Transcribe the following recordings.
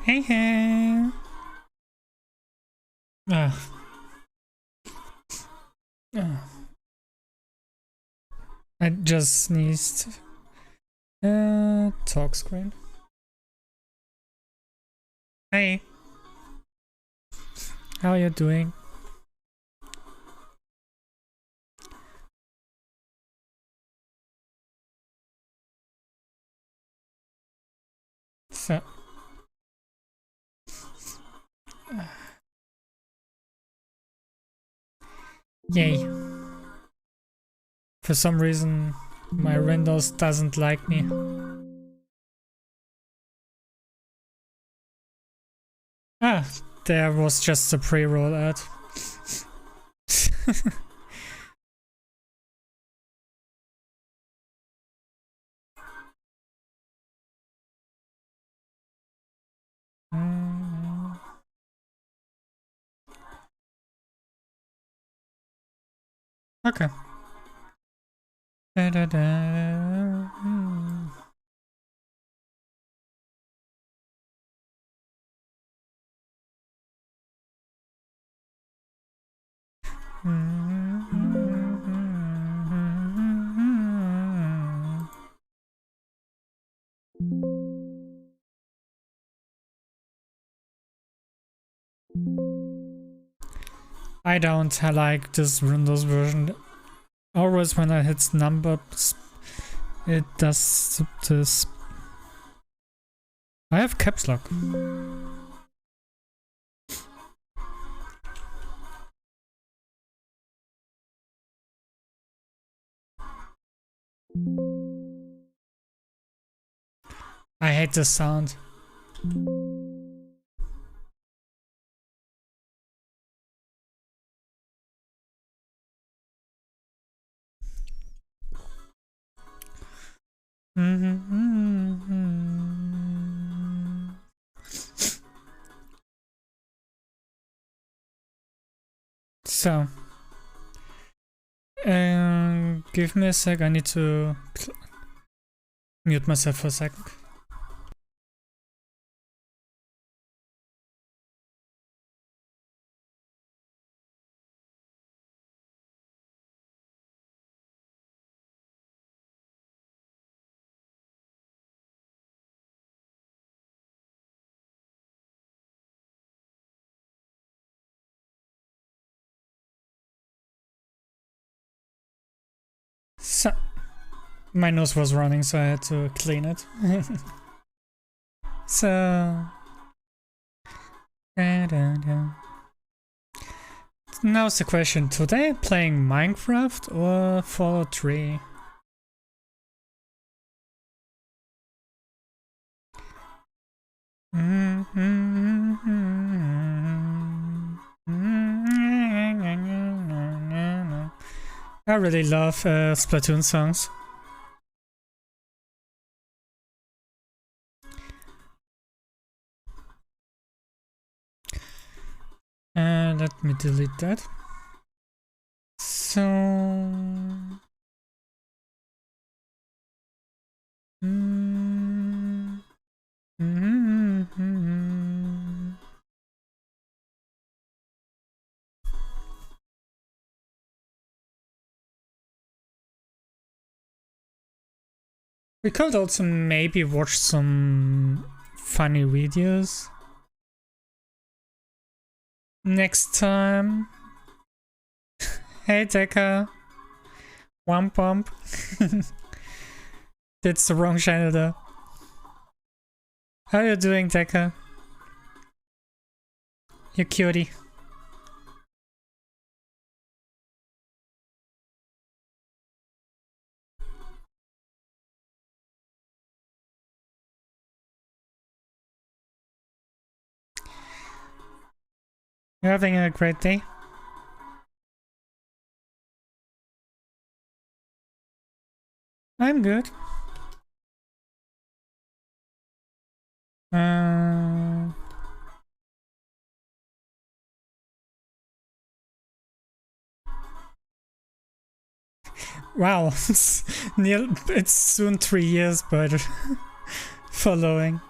Hey, hey. I just sneezed. Talk screen. Hey. How are you doing? So. Yay. For some reason, my Windows doesn't like me. Ah, there was just a pre-roll ad. Okay. Da, da, da. I don't like this Windows version. Always when I hit numbers, it does this. I have caps lock. I hate the sound. So, give me a sec. I need to mute myself for a second. So, my nose was running, so I had to clean it. So, now's the question: today playing Minecraft or Fallout 3? I really love Splatoon songs. Let me delete that. So... We could also maybe watch some funny videos next time. Hey Decker. Womp womp. That's the wrong channel though. How are you doing, Decker? You cutie. You're having a great day? I'm good. Wow, it's soon 3 years, but following.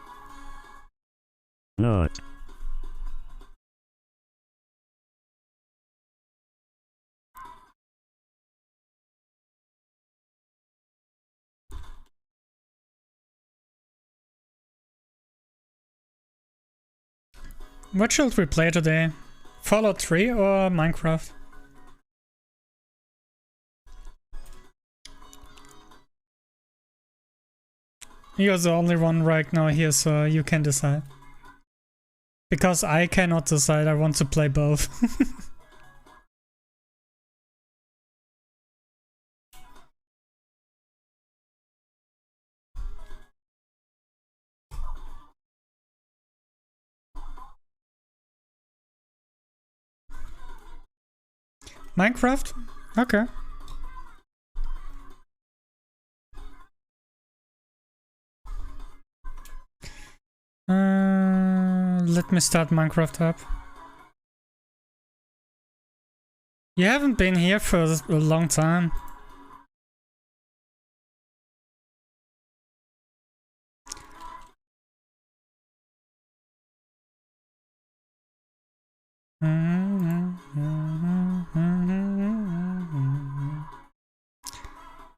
Not. What should we play today? Fallout 3 or Minecraft? You're the only one right now here, so you can decide. Because I cannot decide, I want to play both. Minecraft? Okay. Let me start Minecraft up. You haven't been here for a long time.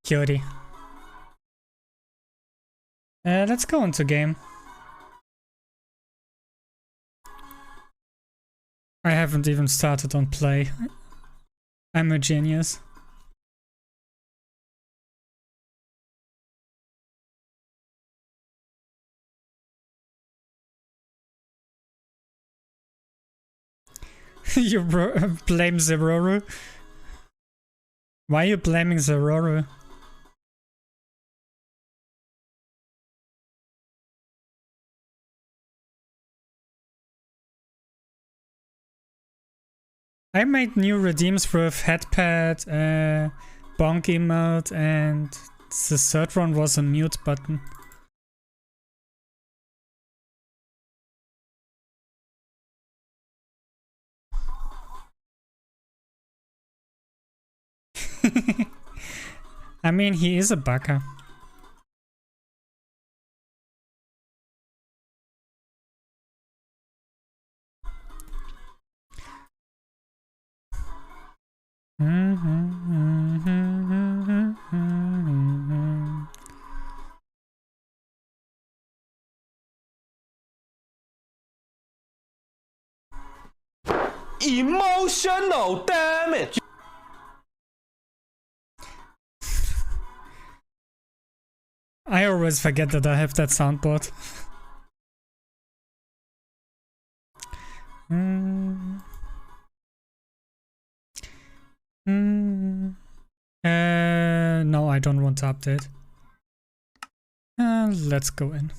Cutie. Let's go into game. I haven't even started on play. I'm a genius. You blame Zeroro? Why are you blaming Zeroro? I made new redeems with headpad, bonk emote, and the third one was a mute button. I mean, he is a bugger. Emotional damage. I always forget that I have that soundboard. No, I don't want to update. Let's go in.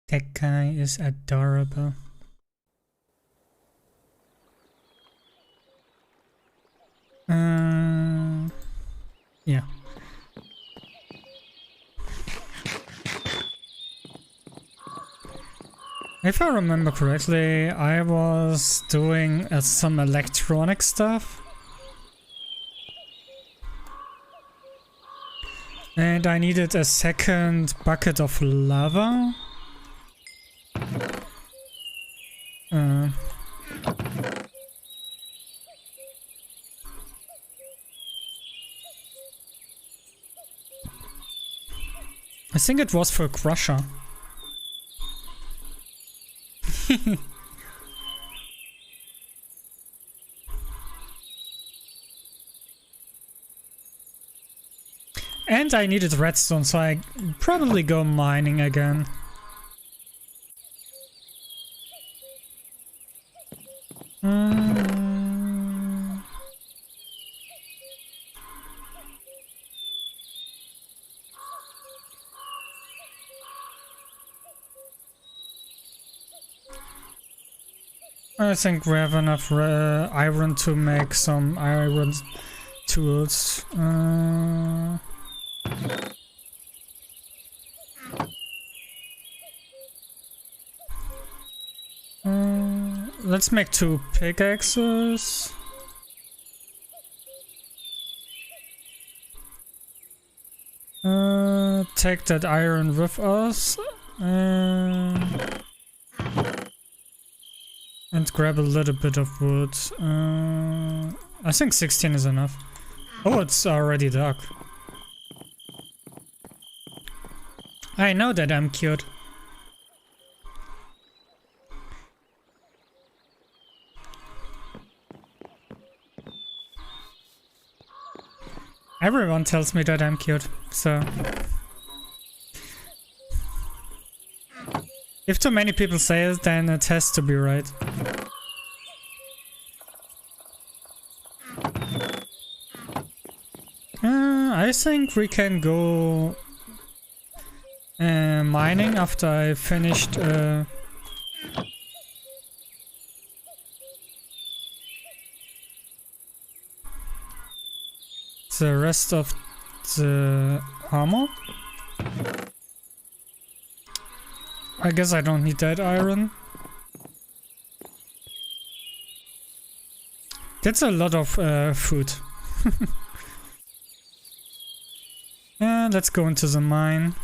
That guy is adorable. Yeah. If I remember correctly, I was doing some electronic stuff. And I needed a second bucket of lava. I think it was for Crusher. And I needed redstone, so I probably go mining again. I think we have enough iron to make some iron tools. Let's make 2 pickaxes. Take that iron with us. And grab a little bit of wood. I think 16 is enough. Oh, it's already dark. I know that I'm cute. Everyone tells me that I'm cute, so... If too many people say it, then it has to be right. I think we can go mining after I finished the rest of the armor. I guess I don't need that iron. That's a lot of food. Let's go into the mine.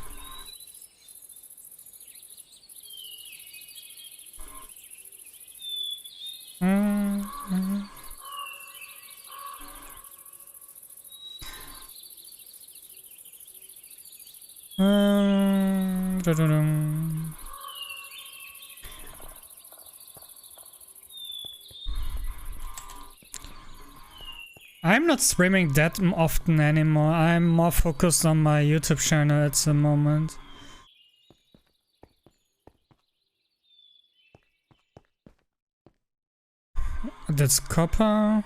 I'm not streaming that often anymore. I'm more focused on my YouTube channel at the moment. That's copper.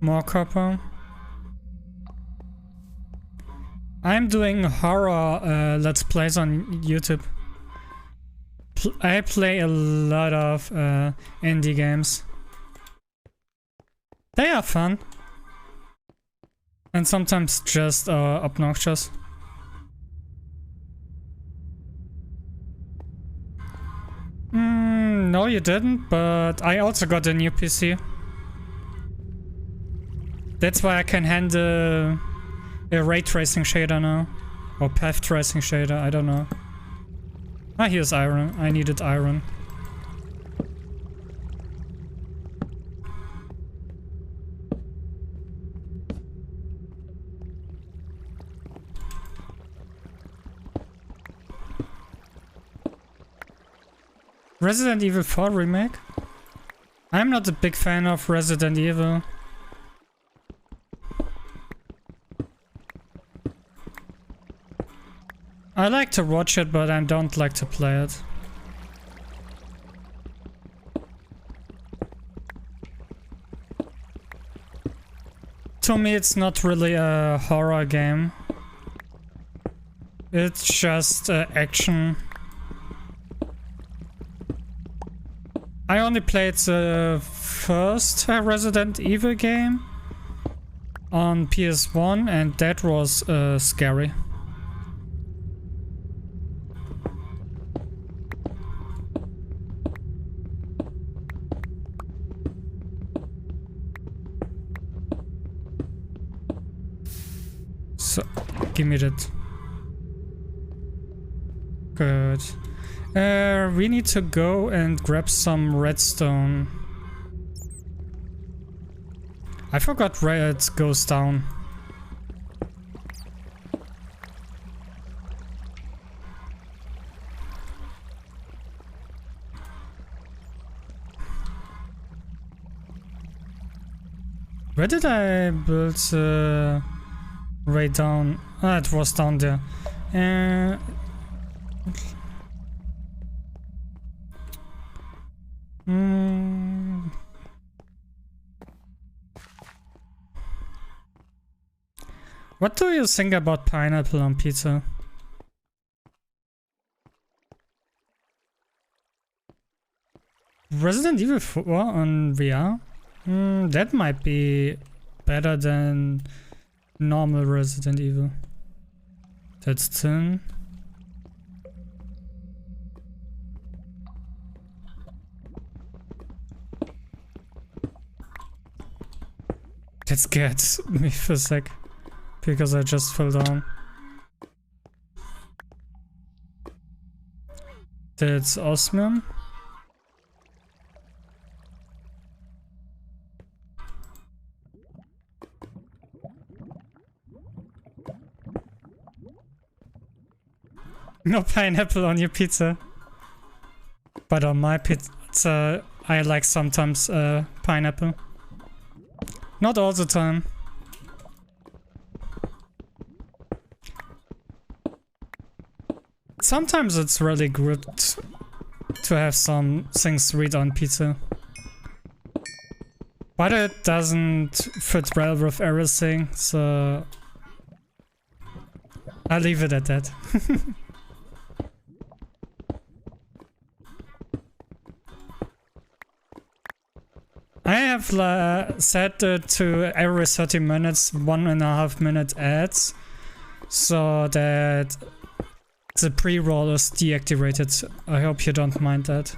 More copper. I'm doing horror let's plays on YouTube. I play a lot of indie games. They are fun. And sometimes just obnoxious. No, you didn't, but I also got a new PC. That's why I can handle a ray tracing shader now. Or path tracing shader, I don't know. Ah, here's iron. I needed iron. Resident Evil 4 remake? I'm not a big fan of Resident Evil. I like to watch it, but I don't like to play it. To me, it's not really a horror game. It's just action. I only played the first Resident Evil game on PS1, and that was scary. So, give me that. Good. We need to go and grab some redstone. I forgot where it goes down. Where did I build right down? Ah, it was down there. What do you think about pineapple on pizza? Resident Evil 4 on VR? That might be better than normal Resident Evil. That's thin. That scared me for a sec. Because I just fell down. That's osmium. No pineapple on your pizza. But on my pizza, I like sometimes pineapple. Not all the time. Sometimes it's really good to have some things sweet on pizza. But it doesn't fit well with everything, so I'll leave it at that. I have set it to every 30 minutes, 1.5 minute ads, so that the pre-roll is deactivated. I hope you don't mind that.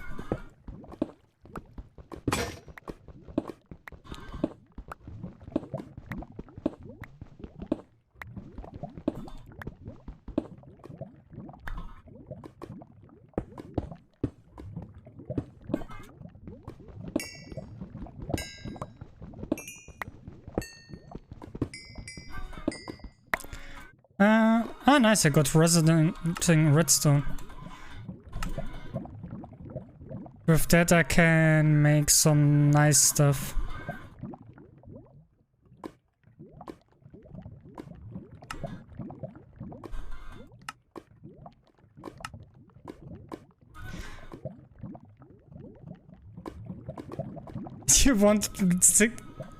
Ah, nice, I got resonating redstone. With that I can make some nice stuff. You want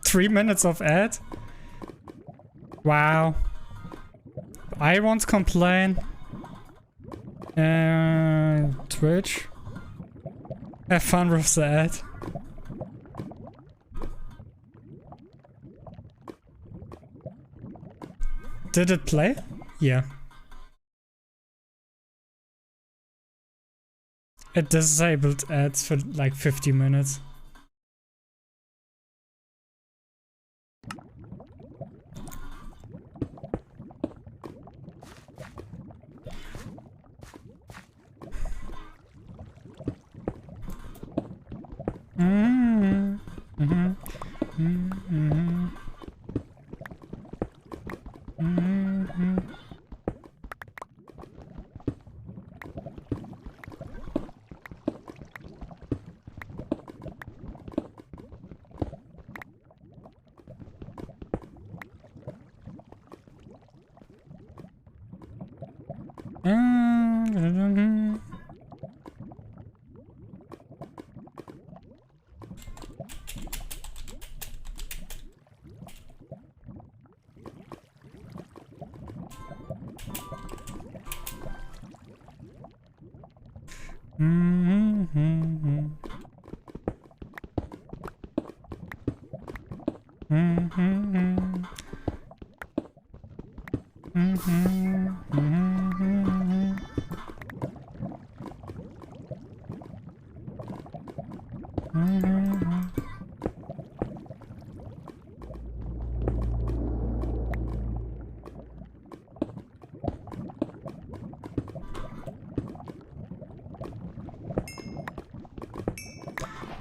3 minutes of ad? Wow. I won't complain. Twitch. Have fun with the ad. Did it play? Yeah. It disabled ads for like 50 minutes.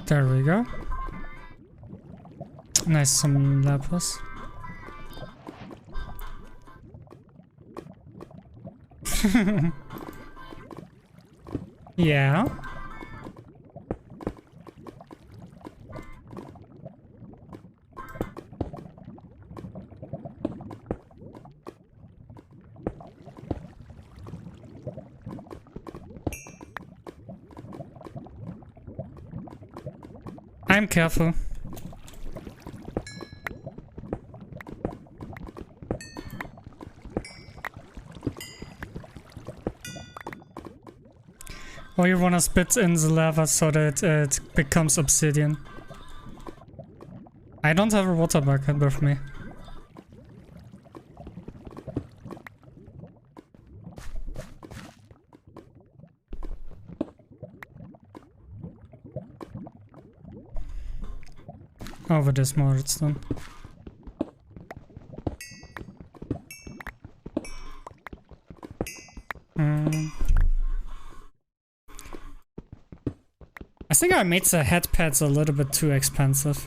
There we go. Nice, some lapis. Yeah. I'm careful. Or you wanna spit in the lava so that it becomes obsidian. I don't have a water bucket with me. Over this more redstone. think I made the head pads a little bit too expensive.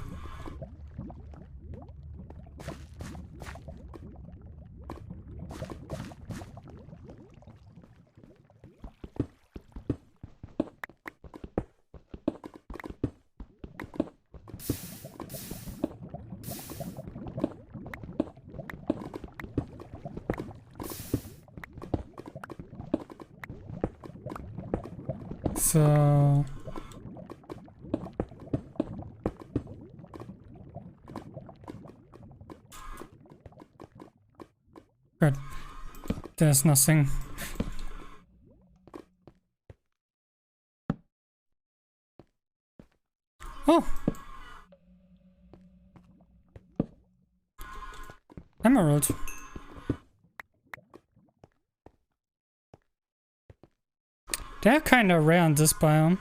So good. There's nothing. Oh, emerald. They're kind of rare in this biome.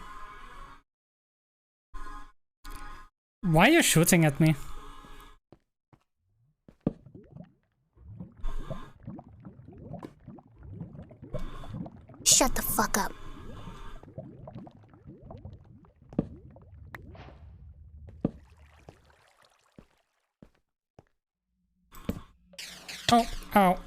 Why are you shooting at me? Shut the fuck up. Oh, ow.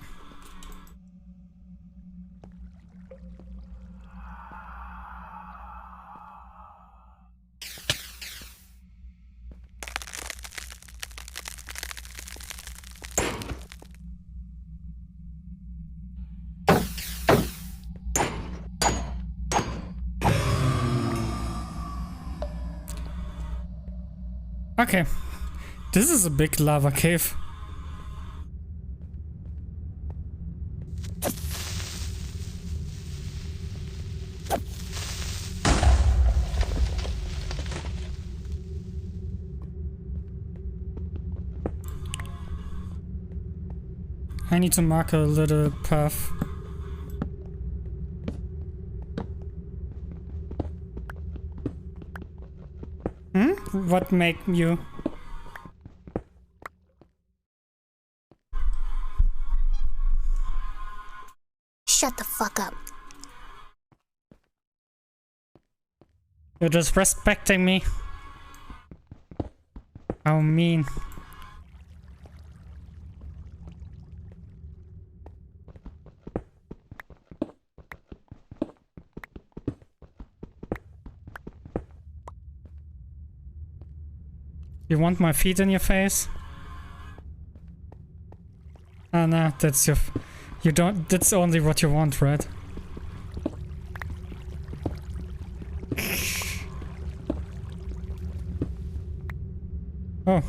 Okay, this is a big lava cave. I need to mark a little path. What make you? Shut the fuck up. You're disrespecting me. How mean. You want my feet in your face? Ah, nah, that's your... You don't... That's only what you want, right? Oh.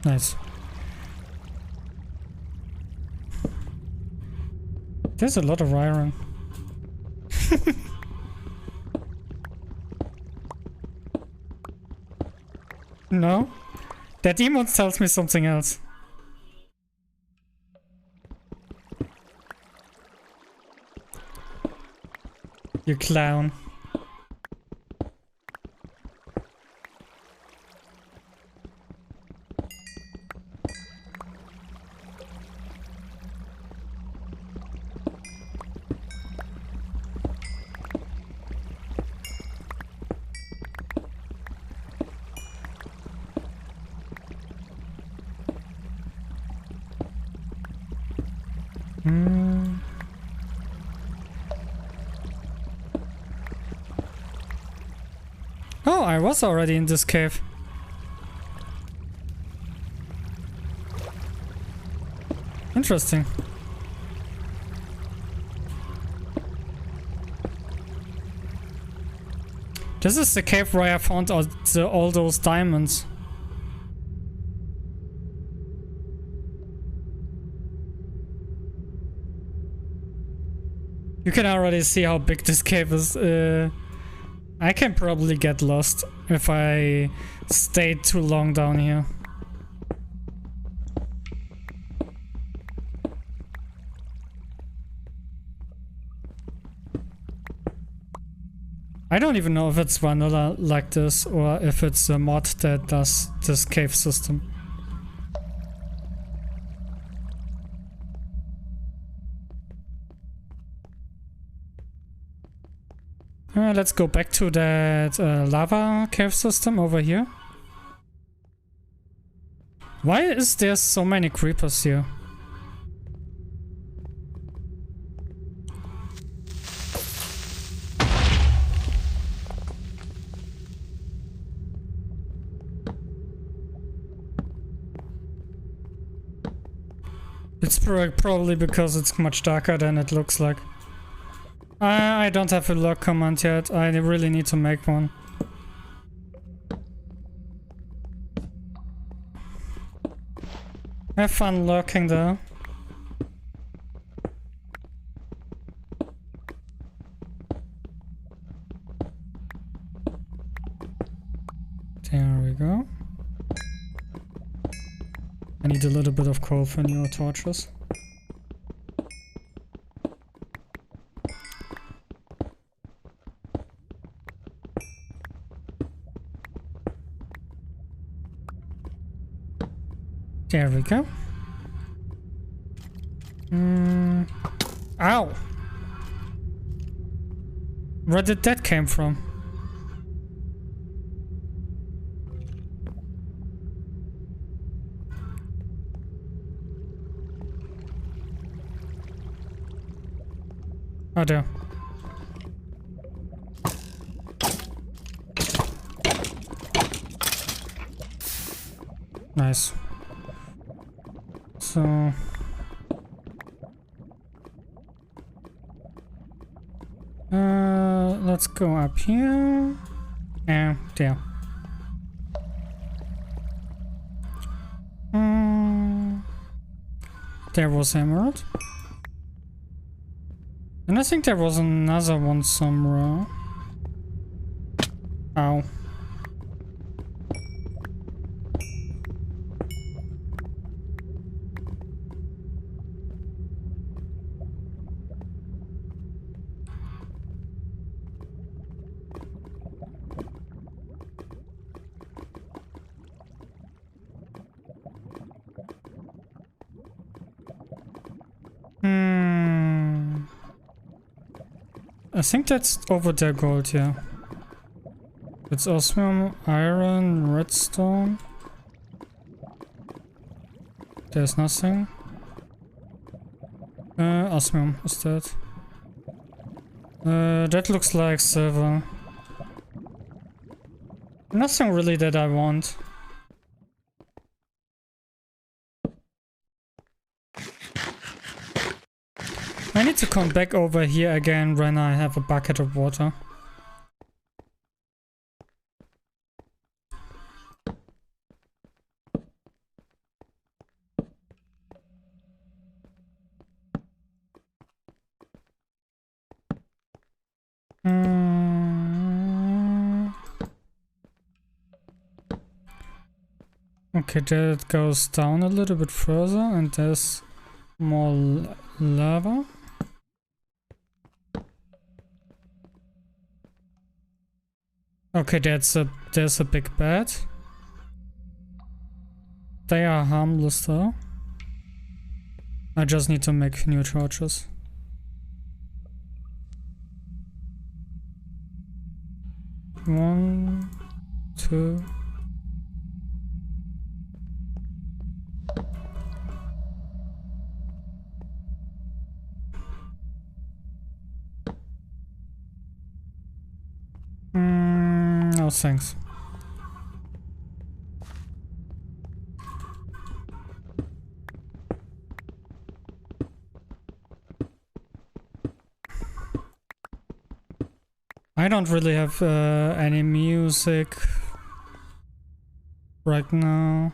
Nice. There's a lot of iron. No? That emote tells me something else. You clown. Oh, I was already in this cave. Interesting. This is the cave where I found all those diamonds. You can already see how big this cave is. I can probably get lost if I stay too long down here. I don't even know if it's vanilla like this or if it's a mod that does this cave system. Let's go back to that lava cave system over here. Why is there so many creepers here? It's probably because it's much darker than it looks like. I don't have a log command yet. I really need to make one. Have fun lurking though. There we go. I need a little bit of coal for new torches. There we go. Ow! Where did that came from? Oh, there. Nice. So... let's go up here. And there. There was emerald. And I think there was another one somewhere. Ow. I think that's over there gold, yeah. It's osmium, iron, redstone. There's nothing. Osmium is that. That looks like silver. Nothing really that I want. I need to come back over here again when I have a bucket of water. Okay, that goes down a little bit further and there's more lava. Okay, there's a big bed. They are harmless though. I just need to make new torches. One, two. No thanks. I don't really have any music right now.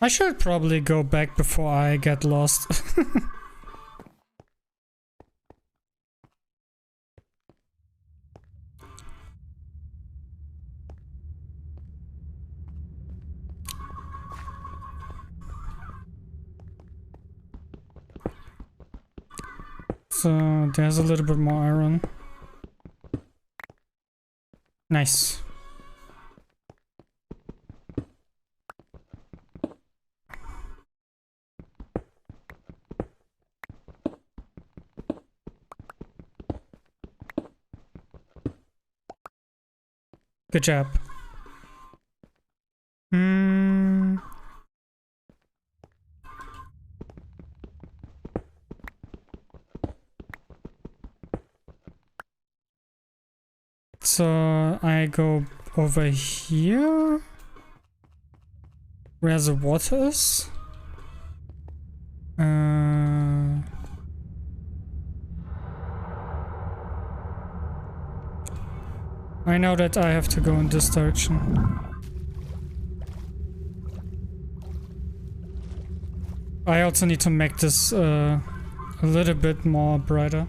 I should probably go back before I get lost. So there's a little bit more iron. Nice. Good job. So I go over here where the water is. I know that I have to go in this direction. I also need to make this a little bit more brighter.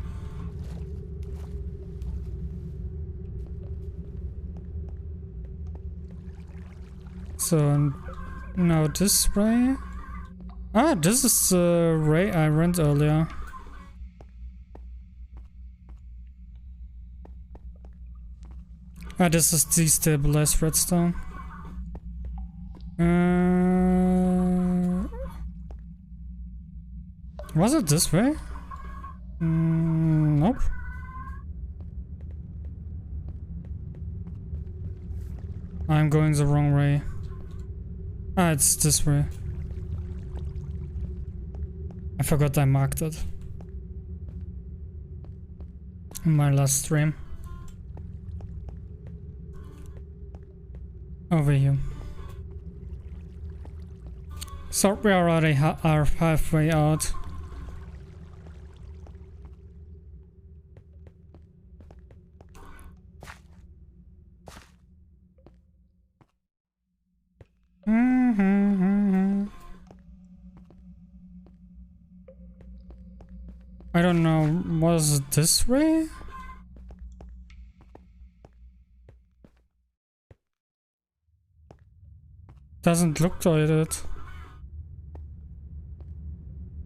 So now this way. Ah, this is the way I went earlier. Ah, this is destabilized redstone. Was it this way? Nope. I'm going the wrong way. Ah, it's this way. I forgot I marked it in my last stream. Over here. So we already are halfway out. I don't know, was it this way? Doesn't look like it.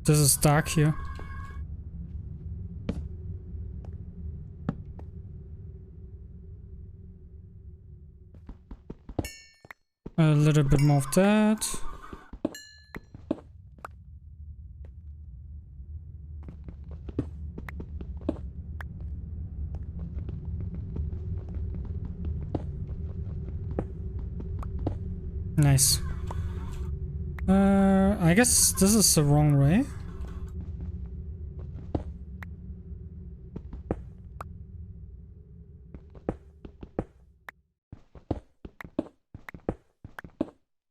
This is dark here. A little bit more of that. Nice. I guess this is the wrong way.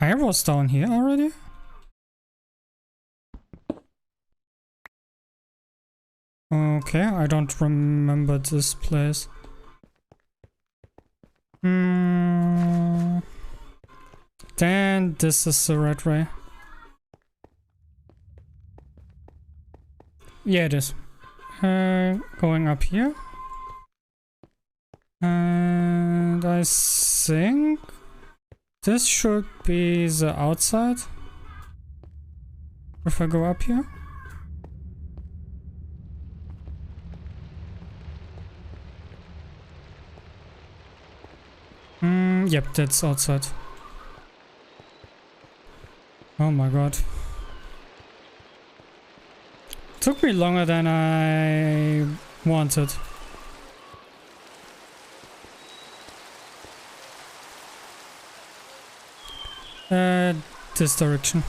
I was down here already? Okay, I don't remember this place. Then this is the right way. Yeah, it is. Going up here. And I think this should be the outside. If I go up here. Yep, that's outside. Oh my god. Took me longer than I wanted. This direction.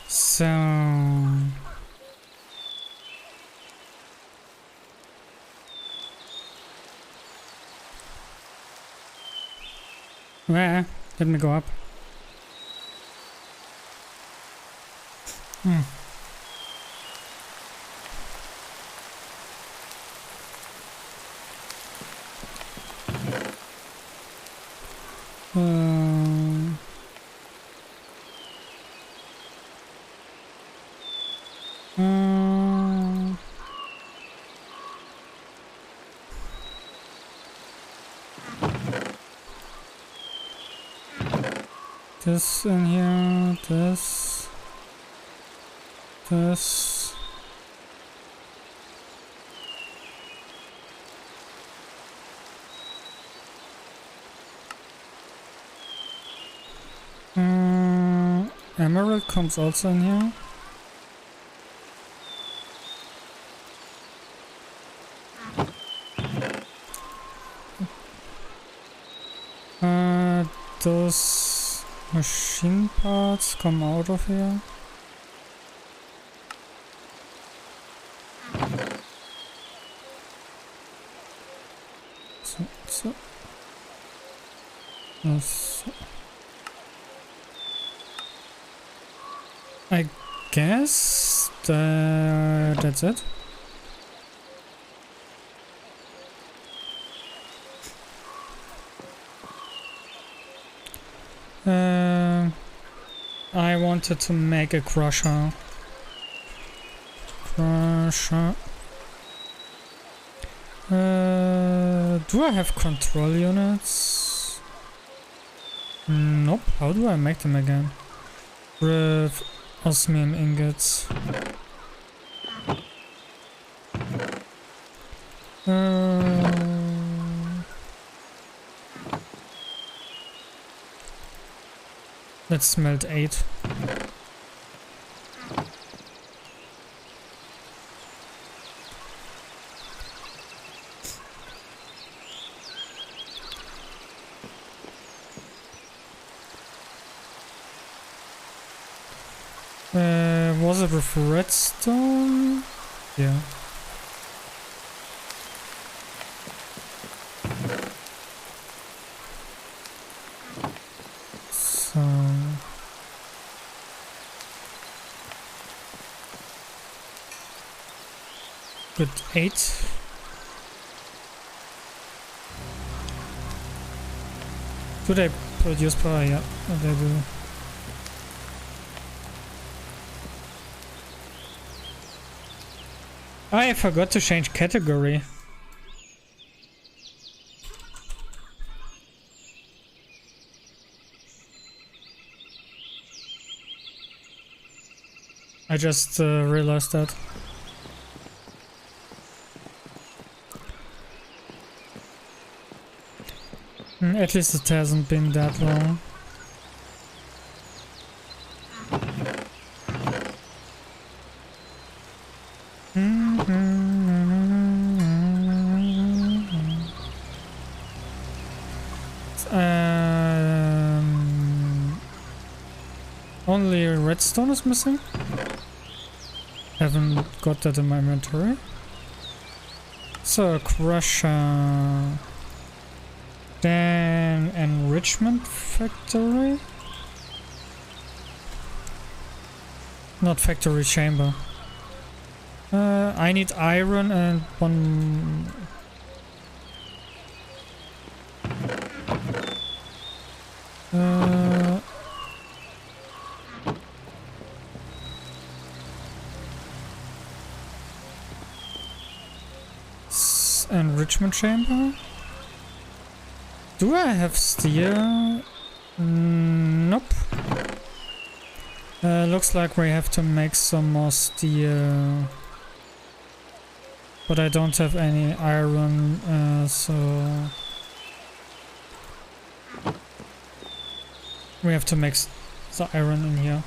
So where? Let me go up. this in here, this. Emerald comes also in here. Those machine parts come out of here. So. I guess that's it. I wanted to make a crusher. Do I have control units? Nope. How do I make them again? With osmium ingots. Let's smelt 8. Was it with redstone? Yeah. So good 8. Do they produce power? Yeah, they do. I forgot to change category. I just realized that. At least it hasn't been that long. Only redstone is missing. Haven't got that in my inventory. So crusher. Then enrichment factory. Not factory, chamber. I need iron and one. Enrichment chamber. Do I have steel? Nope. Looks like we have to make some more steel. But I don't have any iron, so we have to make the iron in here.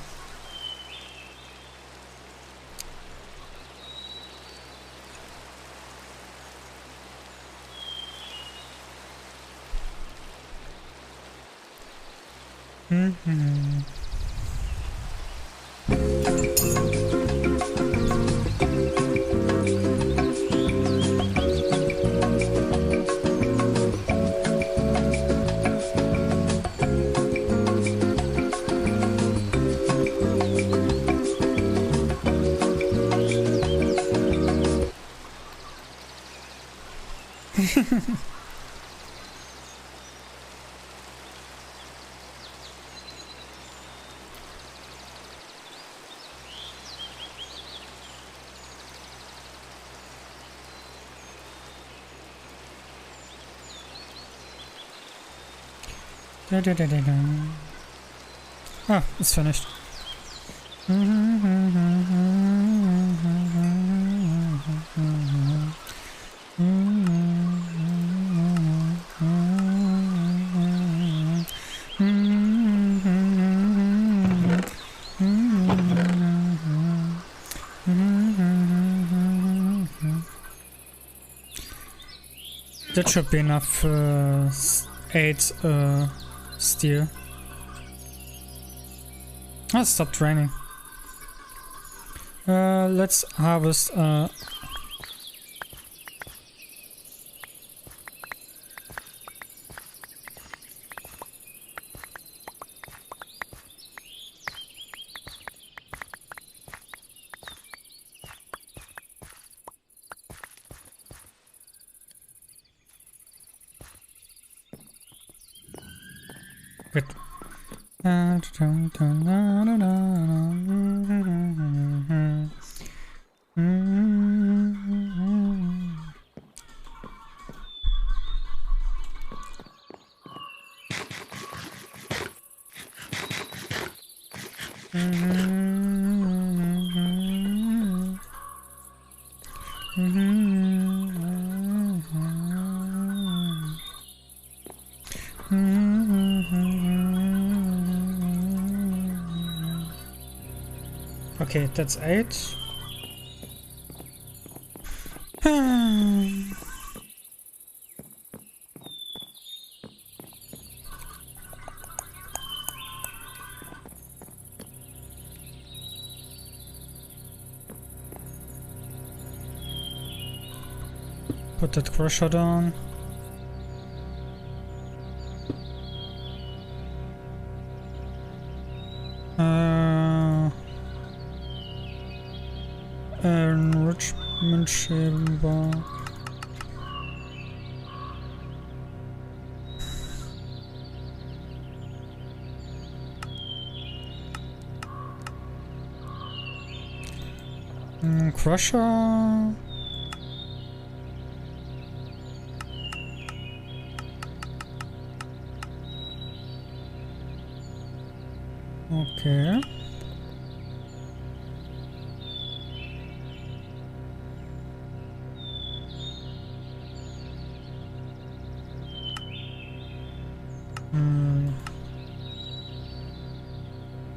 Ah, it's finished. That should be enough for 8 steel. Ah, stopped raining. Let's harvest wait. Okay, that's 8. Put that crusher down. Enrichment chamber. Crusher. Okay.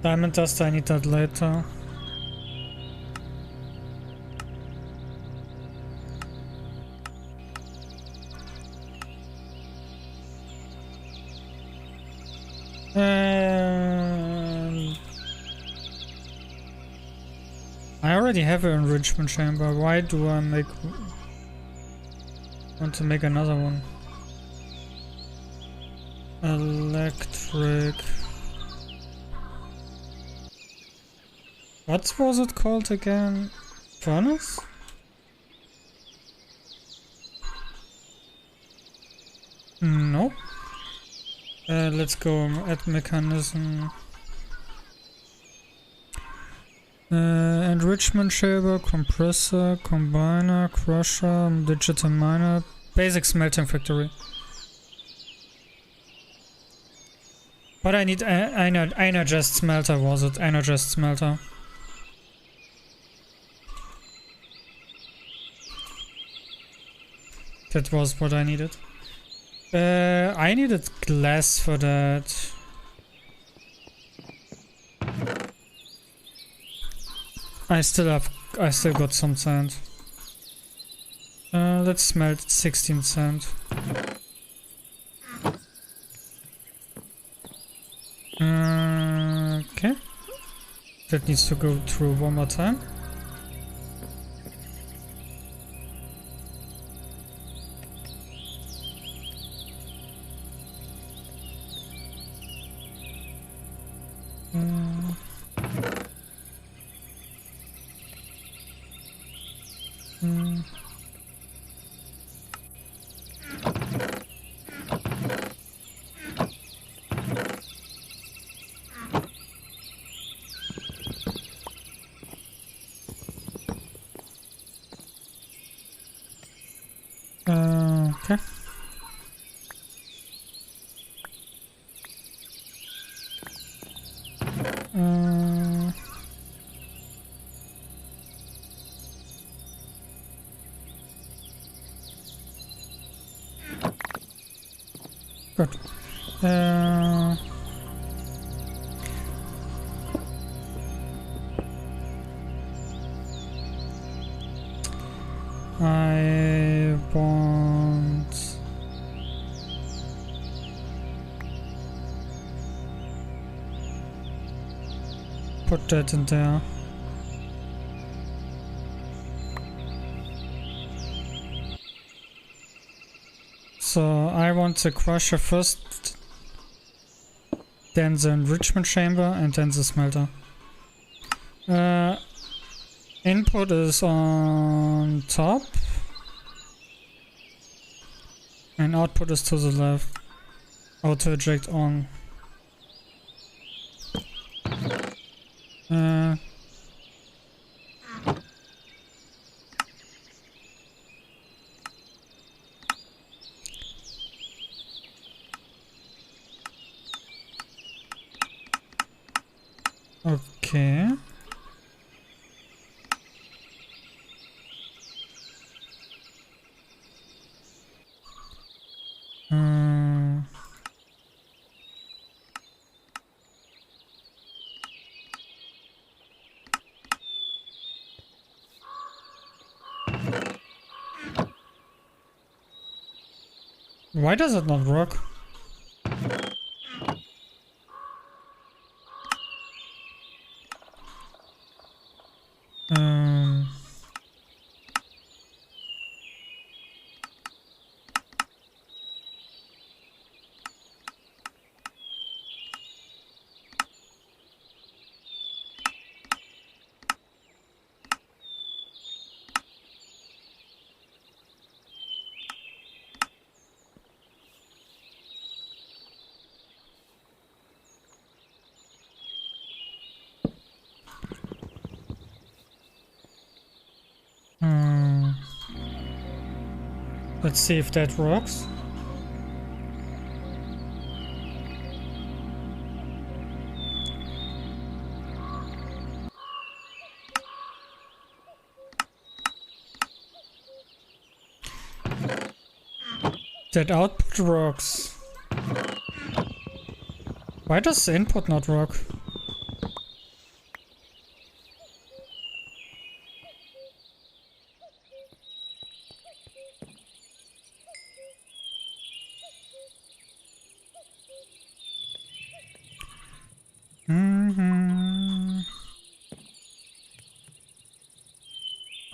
Diamond dust, I need that later. I already have an enrichment chamber. Why do I want to make another one? Electric. What was it called again? Furnace? Nope. Let's go at mechanism. Enrichment chamber, compressor, combiner, crusher, digital miner, basic smelting factory. But I need energized smelter, was it? Energized smelter. That was what I needed. I needed glass for that. I still got some sand. Let's smelt 16 sand. Okay. That needs to go through one more time. Okay. Good. I want put that in there. So I want the crusher first, then the enrichment chamber, and then the smelter. Input is on top, and output is to the left. Auto eject on. Okay. Why does it not work? Let's see if that works. That output works. Why does the input not work?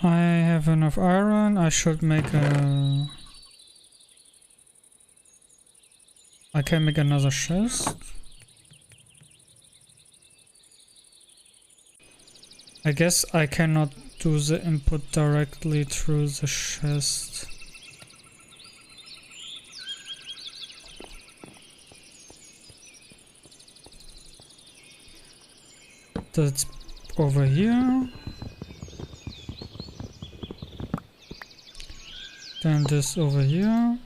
I have enough iron. I should make a... I can make another chest. I guess I cannot do the input directly through the chest. That's over here. Then this over here.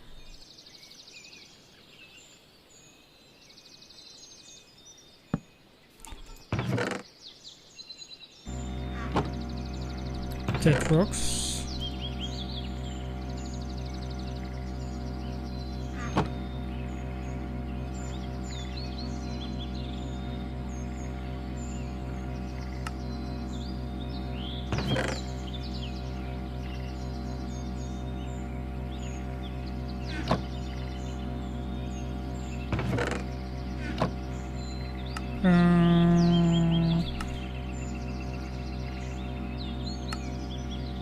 That works.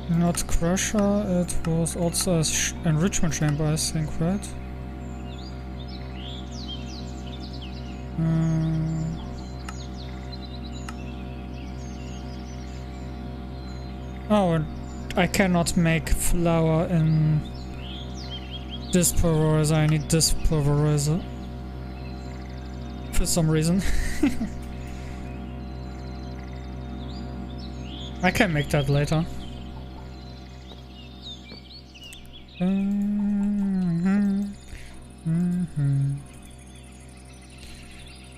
Not crusher, it was also an enrichment chamber, I think, right? Oh, and I cannot make flour in this pulverizer, I need this pulverizer. For some reason. I can make that later.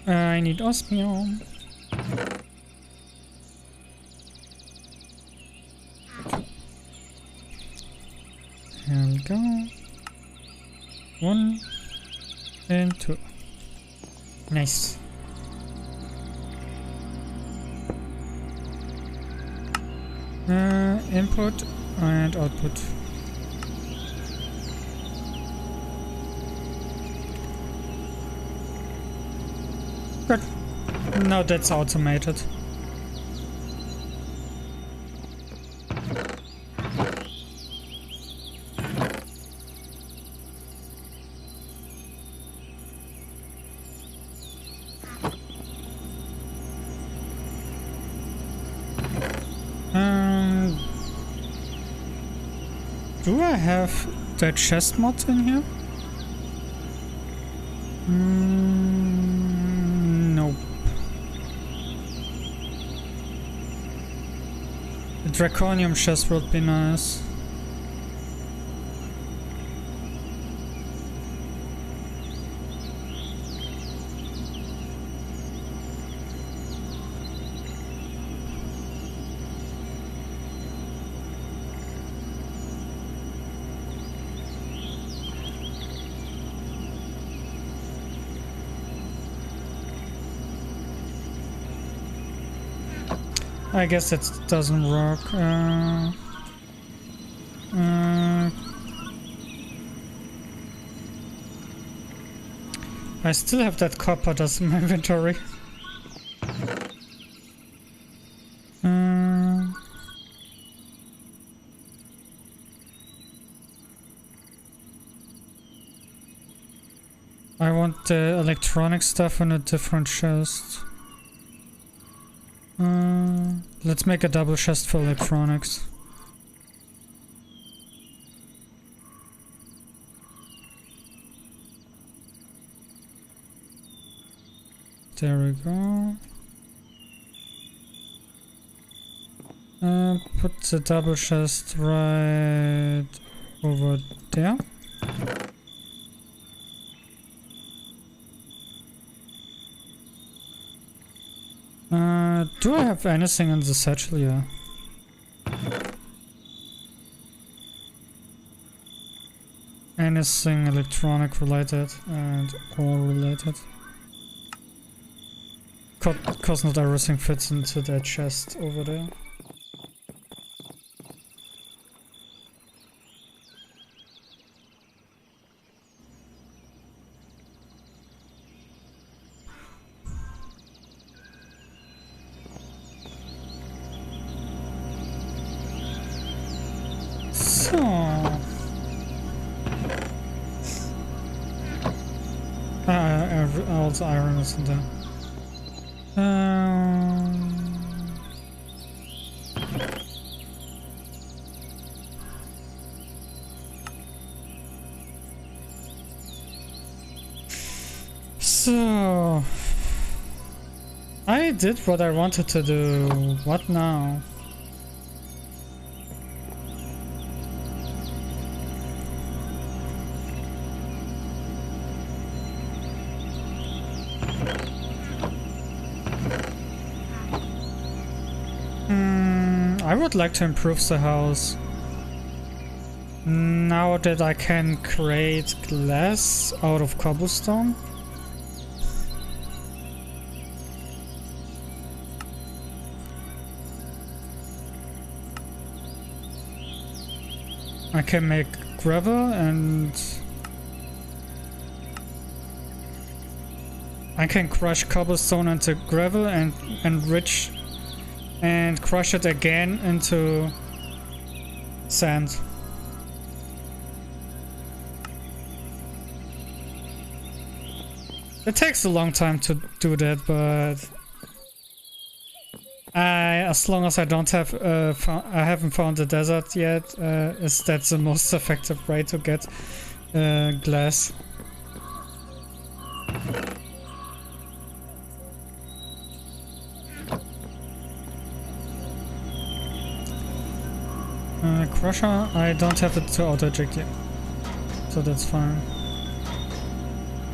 I need osmium. Here we go. 1 and 2. Nice. Input and output. Good. Now that's automated. Do I have the chest mod in here? Nope. The draconium chest would be nice. I guess that doesn't work. I still have that copper dust in my inventory. I want the electronic stuff in a different chest. Let's make a double chest for electronics. There we go. Put the double chest right over there. Do I have anything in the satchel? Yeah. Anything electronic related and all related. Cause not everything fits into that chest over there. Also iron is in there. So I did what I wanted to do. What now? I would like to improve the house. Now that I can create glass out of cobblestone. I can make gravel and I can crush cobblestone into gravel and enrich and crush it again into sand. It takes a long time to do that, but as long as I don't have I haven't found the desert yet, that's the most effective way to get glass. Crusher, I don't have it to auto eject yet, so that's fine.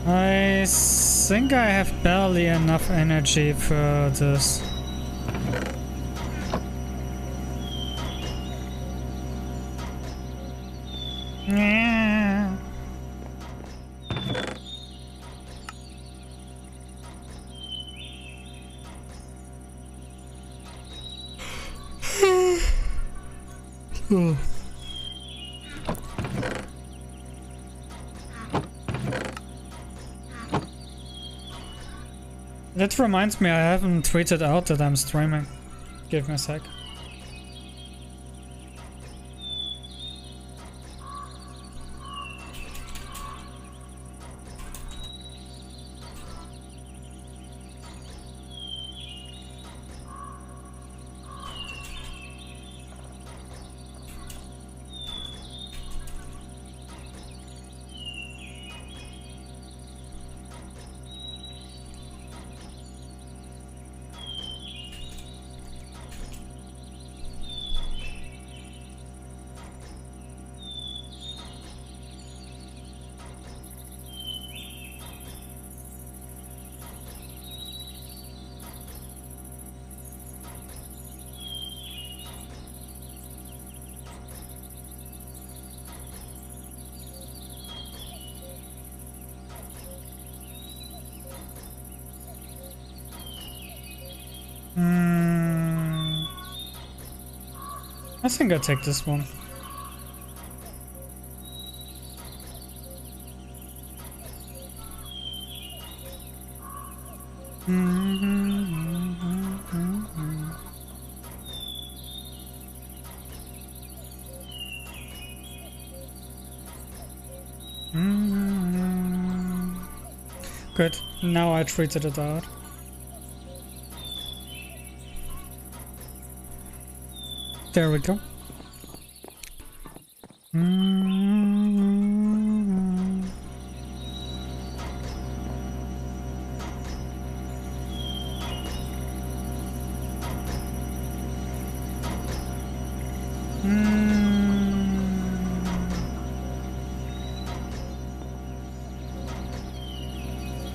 I think I have barely enough energy for this. Yeah. That reminds me, I haven't tweeted out that I'm streaming. Give me a sec. I think I'll take this one. Good, now I treated it out. There we go.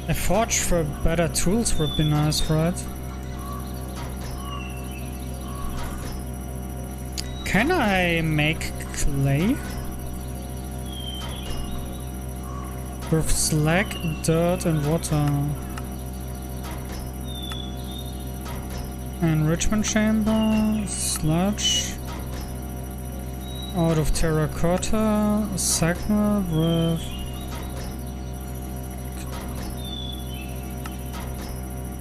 A forge for better tools would be nice, right? Can I make clay? With slag, dirt and water. Enrichment chamber, sludge. Out of terracotta, sagma with...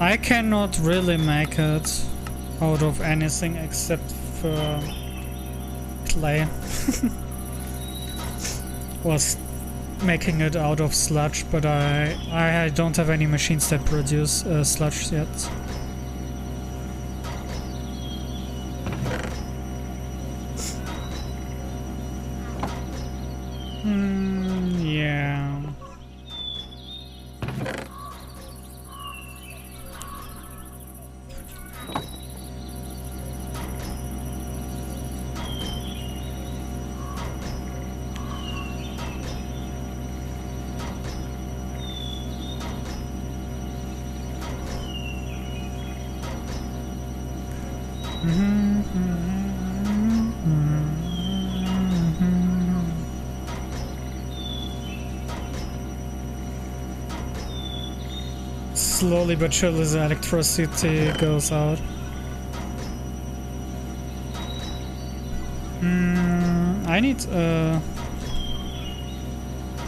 I cannot really make it out of anything except for clay. Was making it out of sludge, but I don't have any machines that produce sludge yet. Yeah. Slowly but surely the electricity goes out. I need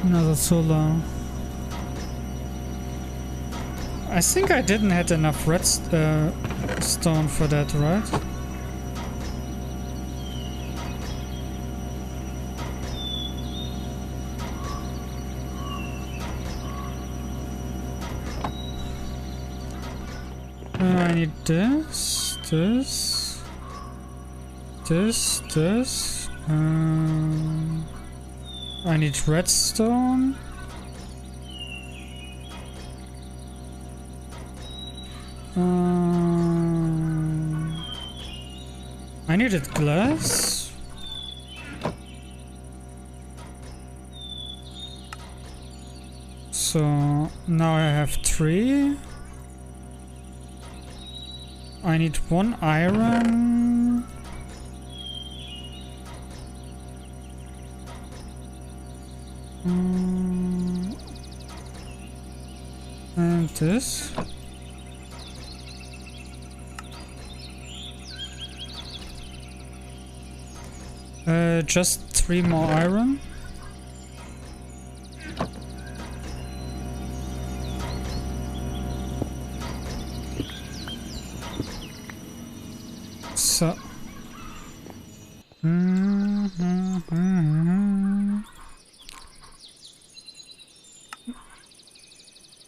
another solar. I think I didn't have enough redstone for that, right? I need this. I need redstone. I needed glass. So So now I have 3. I need 1 iron. And this. Just 3 more iron. So.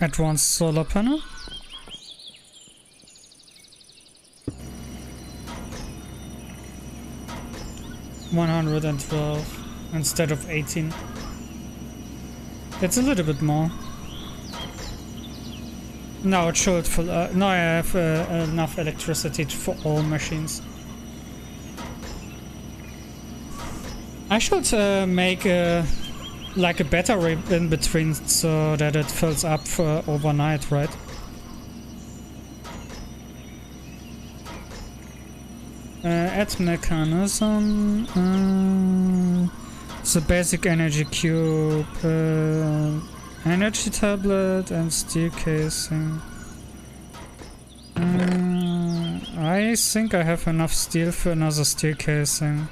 Advanced solar panel. $112 instead of 18. It's a little bit more. Now it should full. Now I have enough electricity for all machines. I should make like a battery in between so that it fills up for overnight, right? Add mechanism. The basic energy cube, energy tablet, and steel casing. I think I have enough steel for another steel casing.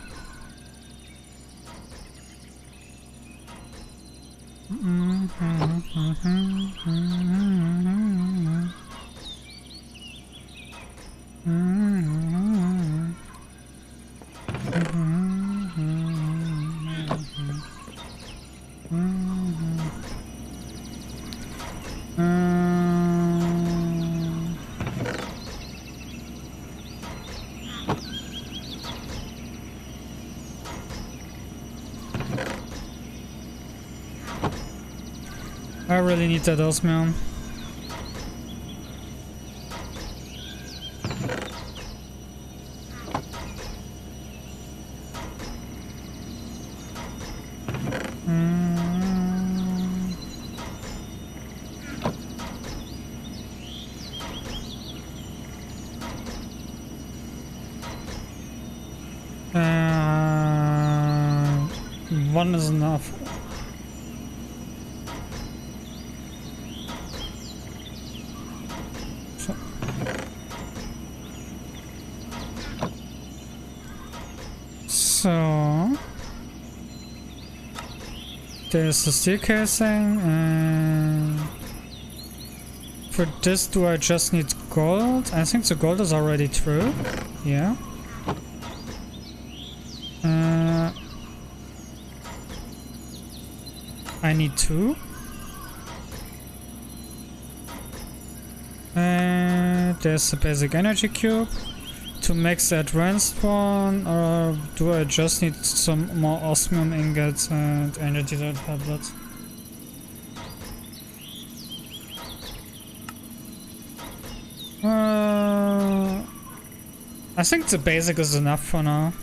I really need that osmium. One is enough. So there's the steel casing, and for this do I just need gold? I think the gold is already true. Yeah. I need 2. There's the basic energy cube. To max the advanced one, or do I just need some more osmium ingots and energy tablets? I think the basic is enough for now.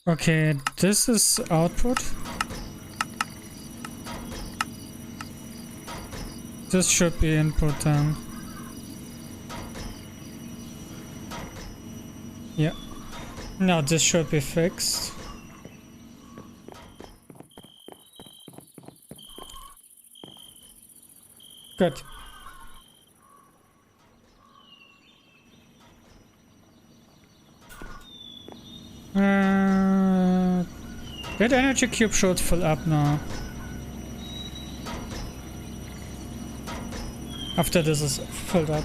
Okay, this is output. This should be input then. Yeah. Now this should be fixed. Good. That energy cube should fill up now. After this is filled up.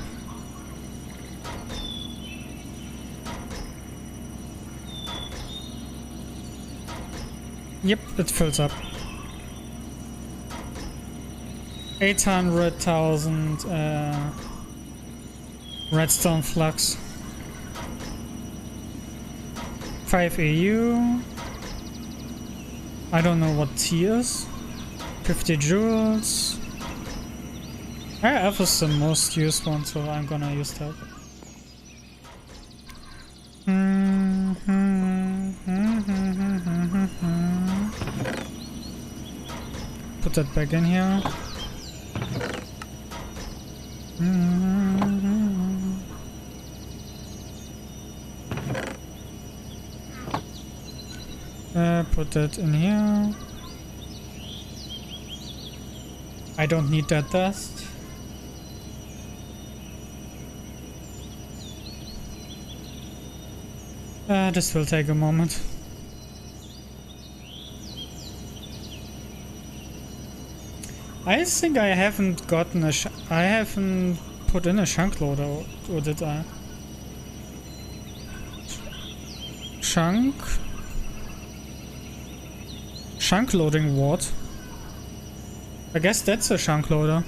Yep, it fills up. 800,000 redstone flux. 5 AU. I don't know what T is. 50 joules. F is the most used one, so I'm gonna use that. Put that back in here. Put that in here. I don't need that dust. This will take a moment. I think I haven't gotten I haven't put in a chunk loader, or did I? Chunk loading what? I guess that's a chunk loader.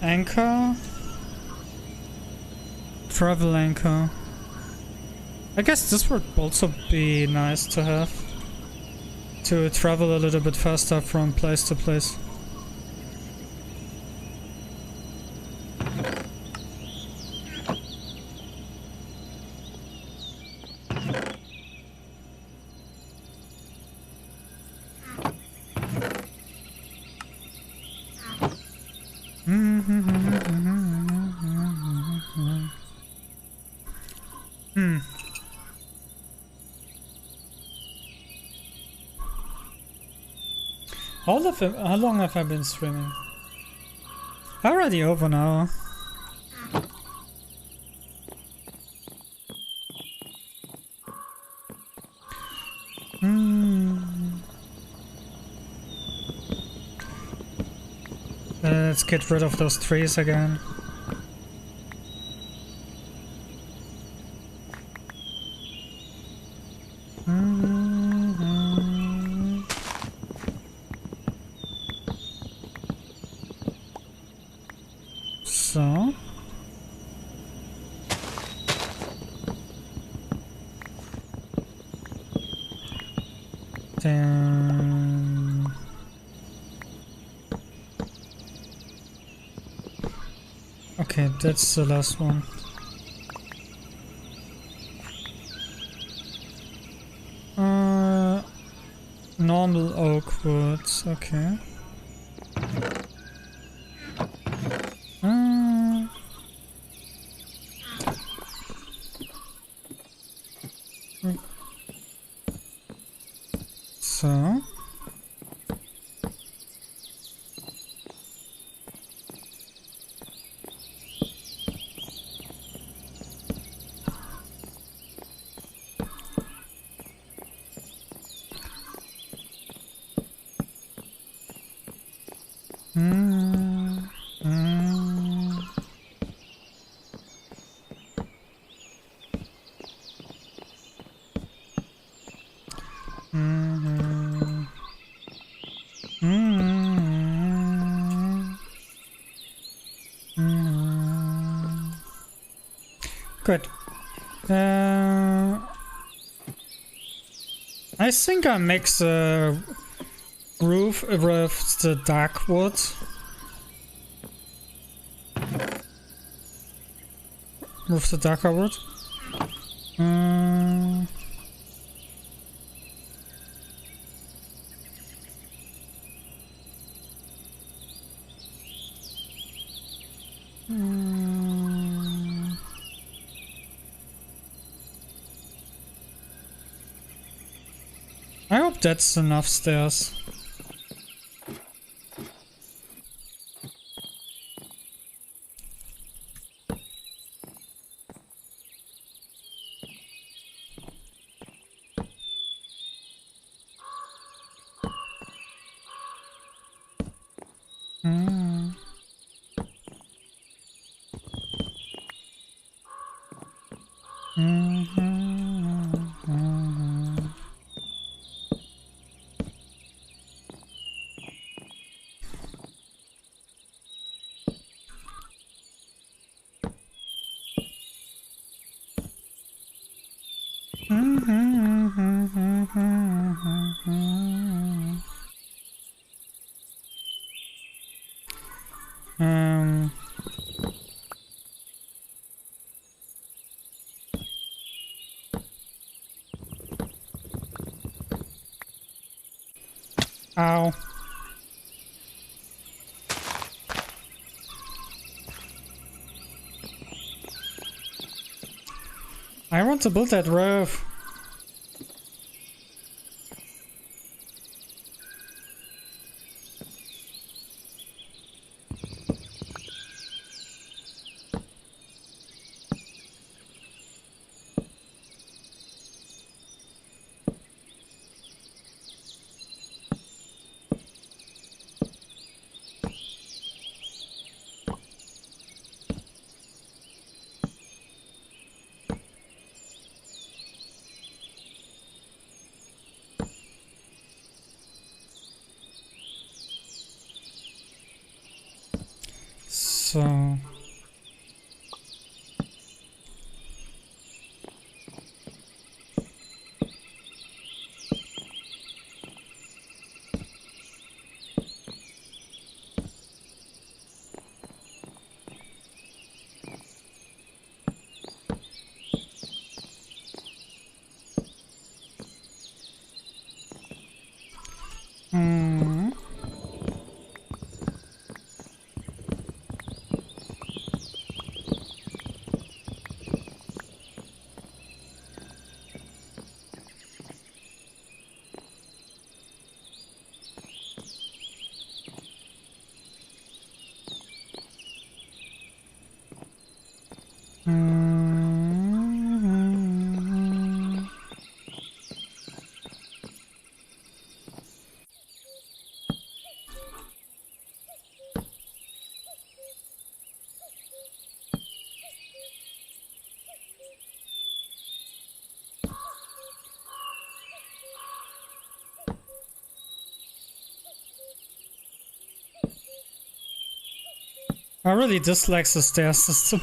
Anchor? Travel anchor. I guess this would also be nice to have. To travel a little bit faster from place to place. How long have I been streaming? Already over an hour. Let's get rid of those trees again. So. Then. Okay, that's the last one. Normal oak wood, okay. So. Good. I think I mix the roof with the dark wood. With the darker wood. I hope that's enough stairs. Ow. I want to build that roof. So I really dislike the stair system.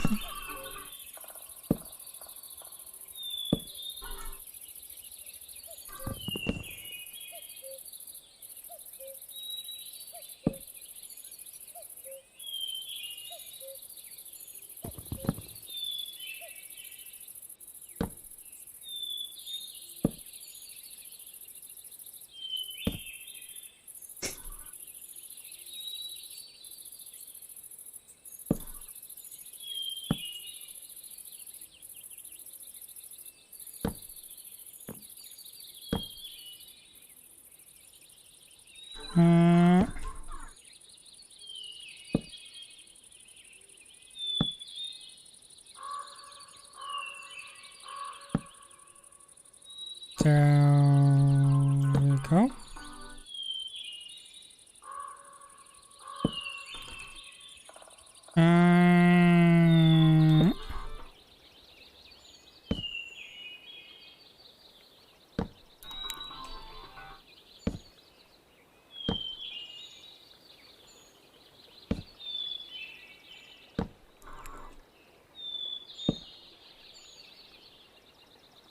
There we go.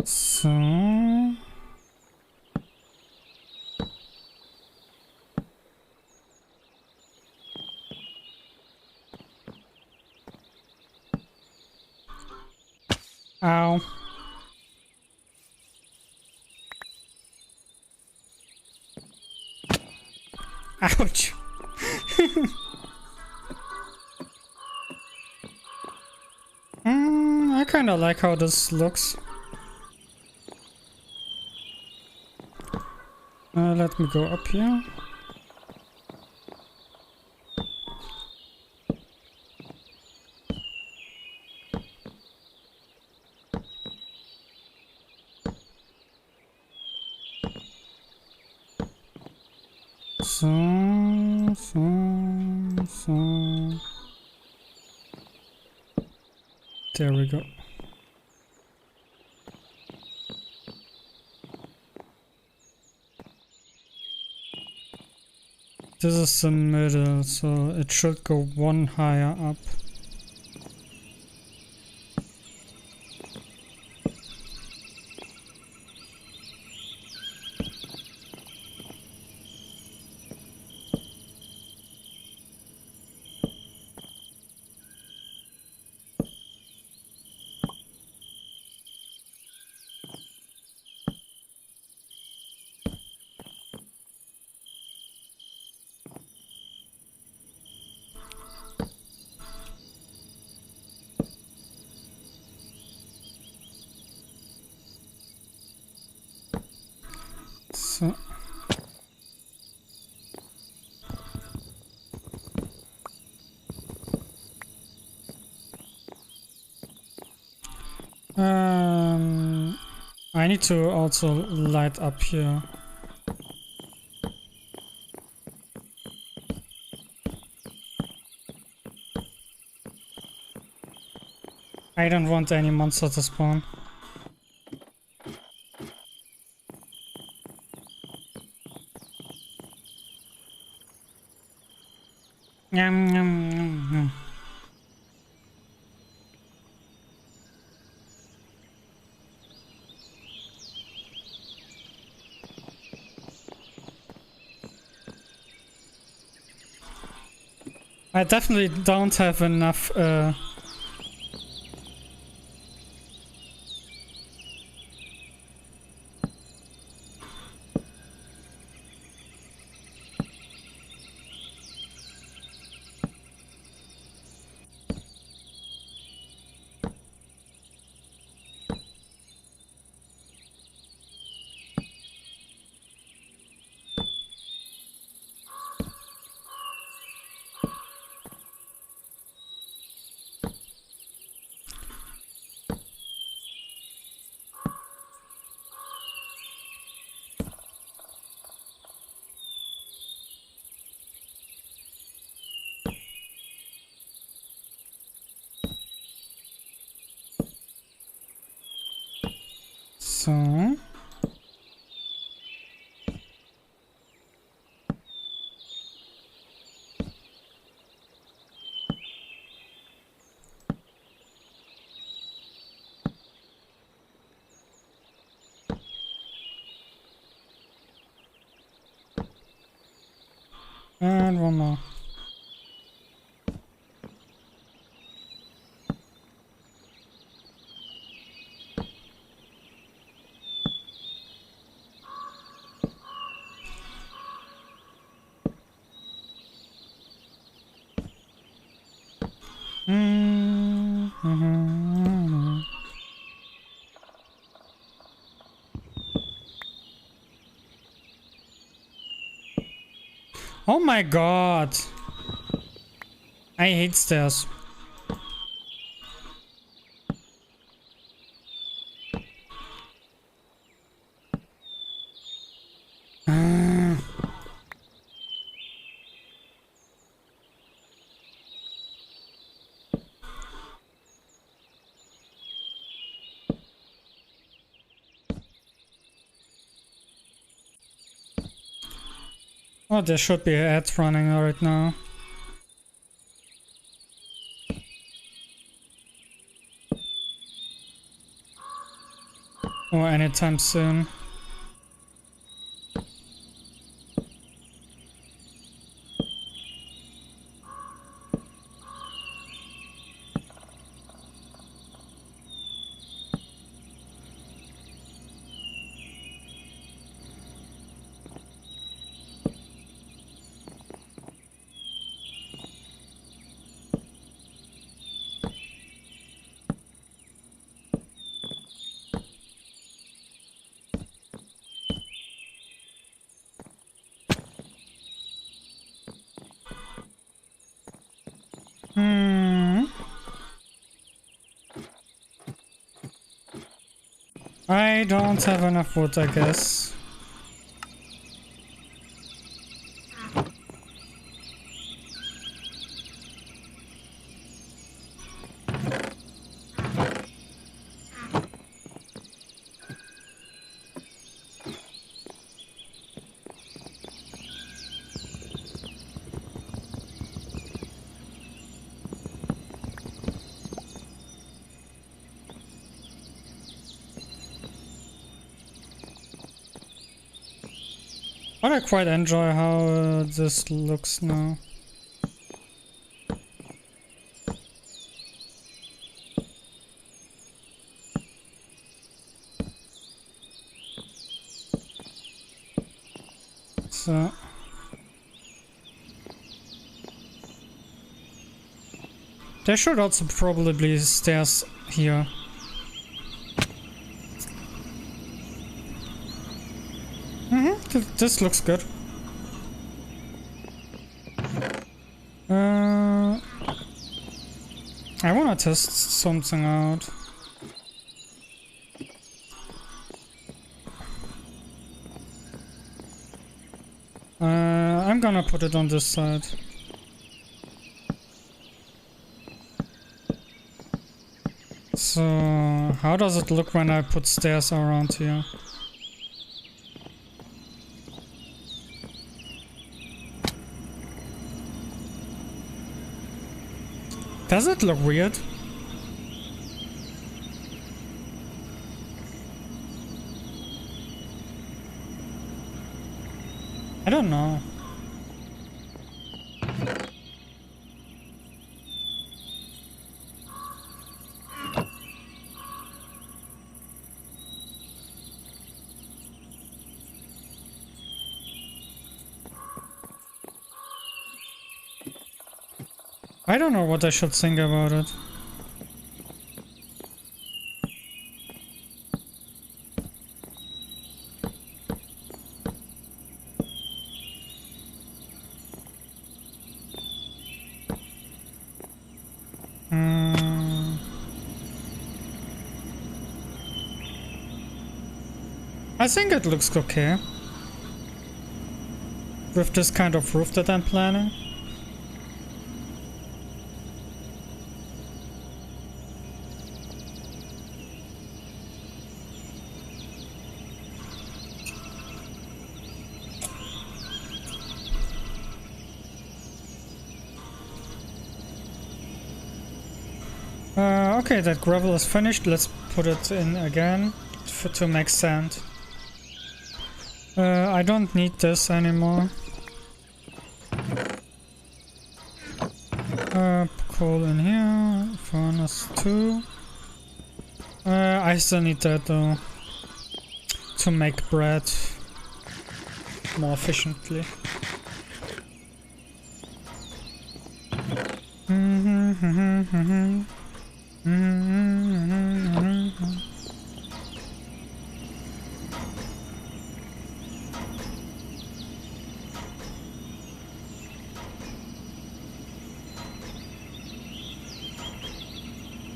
So ow. Ouch. I kind of like how this looks. Let me go up here. So So there we go. This is the middle, so it should go one higher up. So I need to also light up here. I don't want any monster to spawn. Yum, yum, yum, yum. I definitely don't have enough so and one more. Mm-hmm. Oh my god! I hate stairs. Oh, there should be ads running right now. Or anytime soon. I don't have enough wood, I guess. But I quite enjoy how this looks now. So there should also probably be stairs here. This looks good. I wanna test something out. I'm gonna put it on this side. So, how does it look when I put stairs around here? Does it look weird? I don't know. I don't know what I should think about it. I think it looks okay. With this kind of roof that I'm planning. Okay, that gravel is finished. Let's put it in again to make sand. I don't need this anymore. Coal in here. Furnace 2. I still need that though. To make bread more efficiently.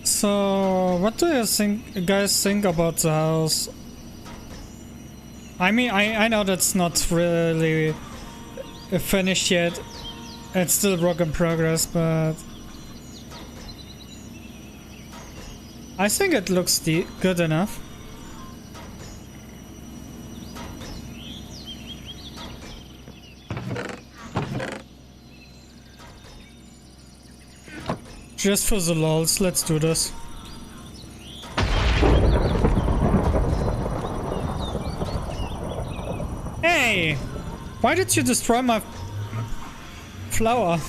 So, what do you guys think about the house? I mean, I know that's not really finished yet. It's still work in progress, but I think it looks good enough. Just for the lols, let's do this. Hey! Why did you destroy my flower?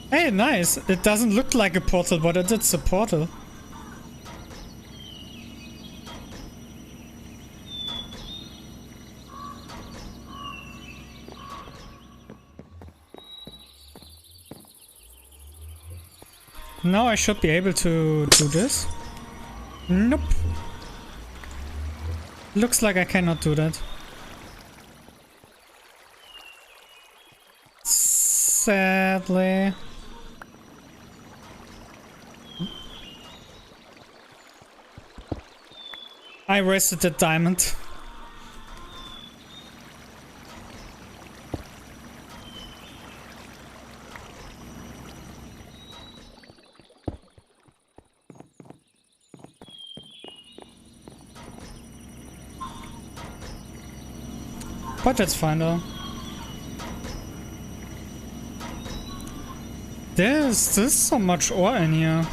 Hey, nice! It doesn't look like a portal, but it's a portal. Now I should be able to do this. Nope. Looks like I cannot do that. Sadly. I wasted the diamond. But that's fine though. There's so much ore in here.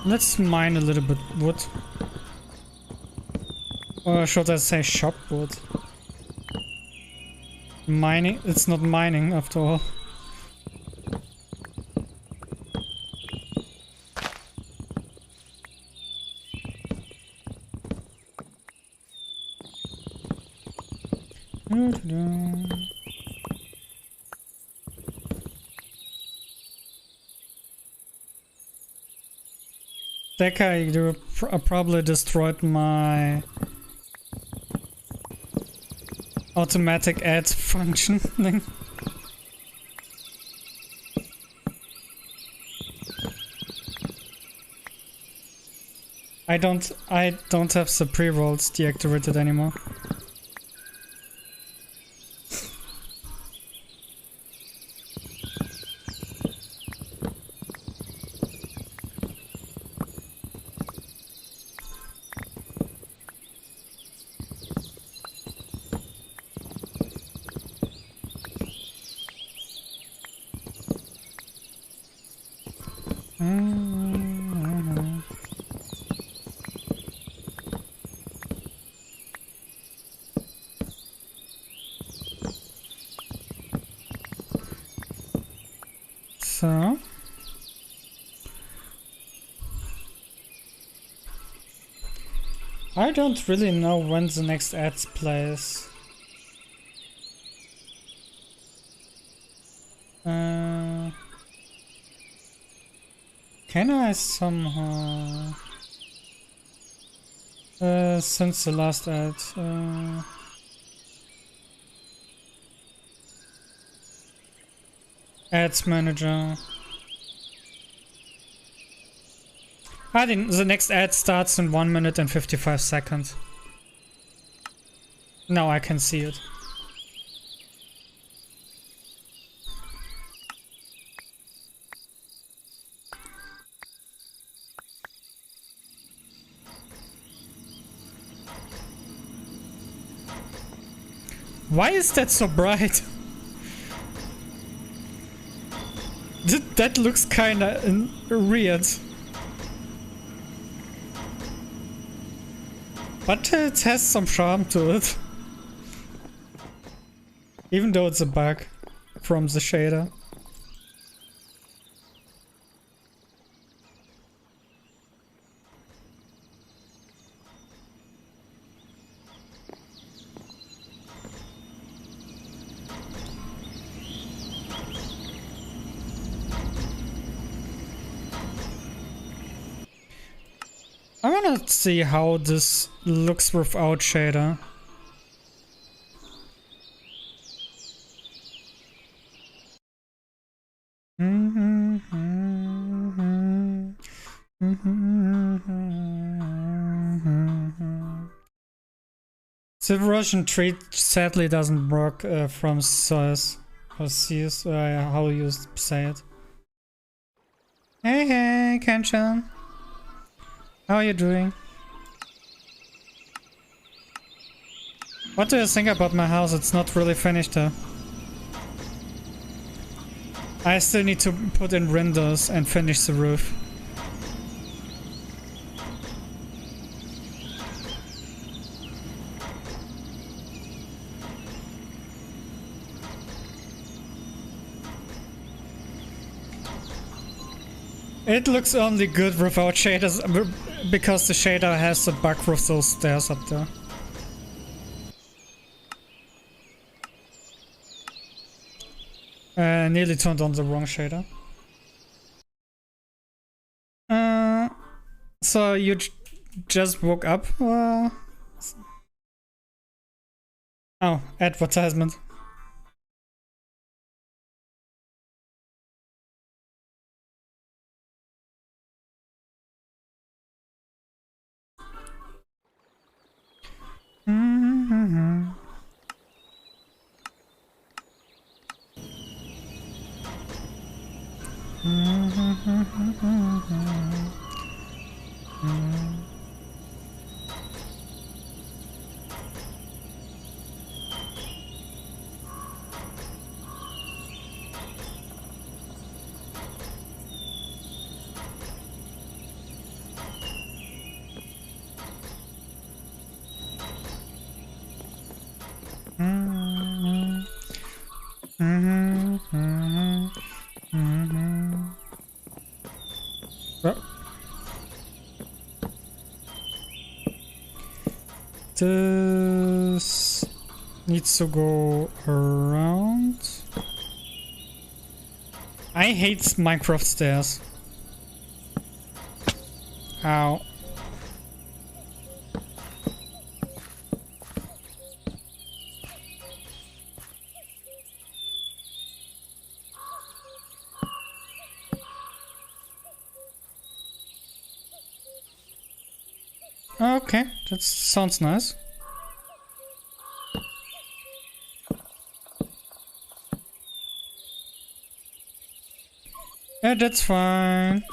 Let's mine a little bit wood. Or should I say shop wood? Mining? It's not mining after all. That guy you probably destroyed my automatic add function thing. I don't have the pre-rolls deactivated anymore. So I don't really know when the next ads plays. Can I somehow since the last ad ads manager. I think the next ad starts in 1 minute and 55 seconds. Now I can see it. Why is that so bright? That looks kinda weird. But it has some charm to it. Even though it's a bug from the shader. I wanna see how this looks without shader. The Russian tree sadly doesn't work from source or sees how you say it. Hey, Kenshin. How are you doing? What do you think about my house? It's not really finished though. I still need to put in windows and finish the roof. It looks only good without shaders because the shader has a bug with those stairs up there. Nearly turned on the wrong shader. So you just woke up? Oh, advertisement. Oh. This needs to go around. I hate Minecraft stairs. Ow. Okay, that sounds nice. Yeah, that's fine.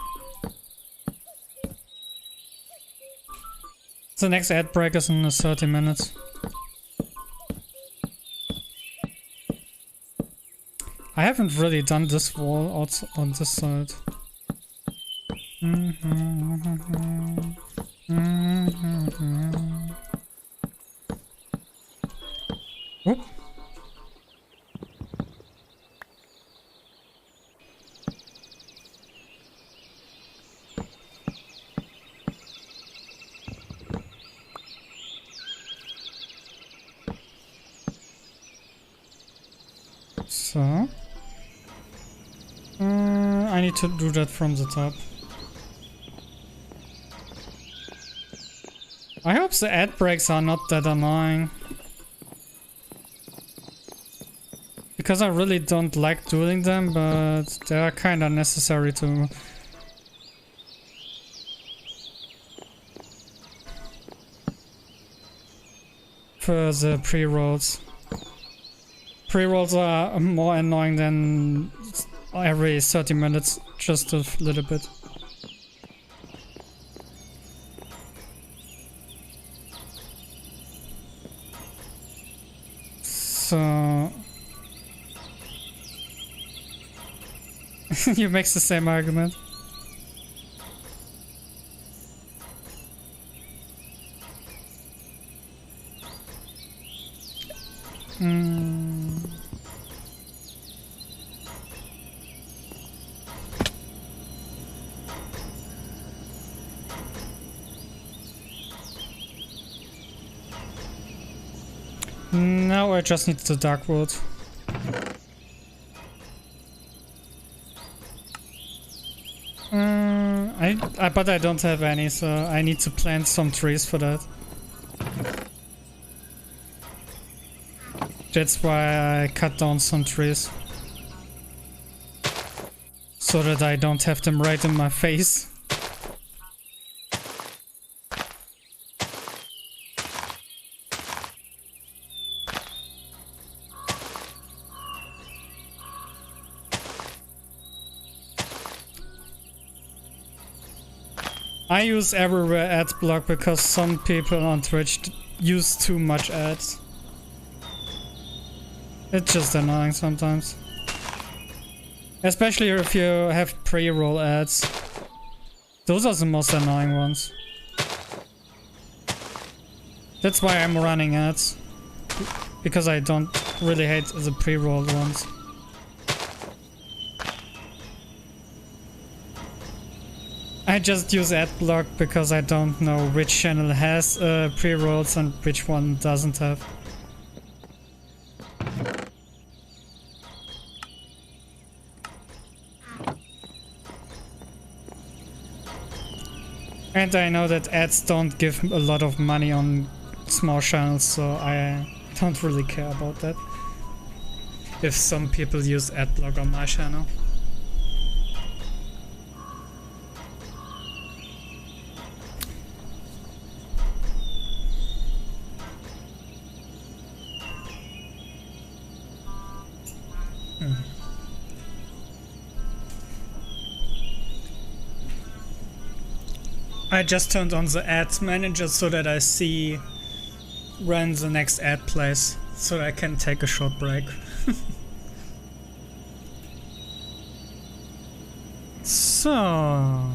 The next ad break is in 30 minutes. I haven't really done this wall also on this side. Whoop. So I need to do that from the top. I hope the ad breaks are not that annoying, because I really don't like doing them, but they are kind of necessary to for the pre-rolls. Pre-rolls are more annoying than every 30 minutes, just a little bit. So you make the same argument. Now I just need the dark wood. But I don't have any, so I need to plant some trees for that. That's why I cut down some trees, so that I don't have them right in my face. I use everywhere ad block because some people on Twitch use too much ads. It's just annoying sometimes. Especially if you have pre-roll ads. Those are the most annoying ones. That's why I'm running ads. Because I don't really hate the pre-rolled ones. I just use adblock because I don't know which channel has pre-rolls and which one doesn't have. And I know that ads don't give a lot of money on small channels, so I don't really care about that. If some people use adblock on my channel. I just turned on the ads manager so that I see when the next ad plays, so that I can take a short break. So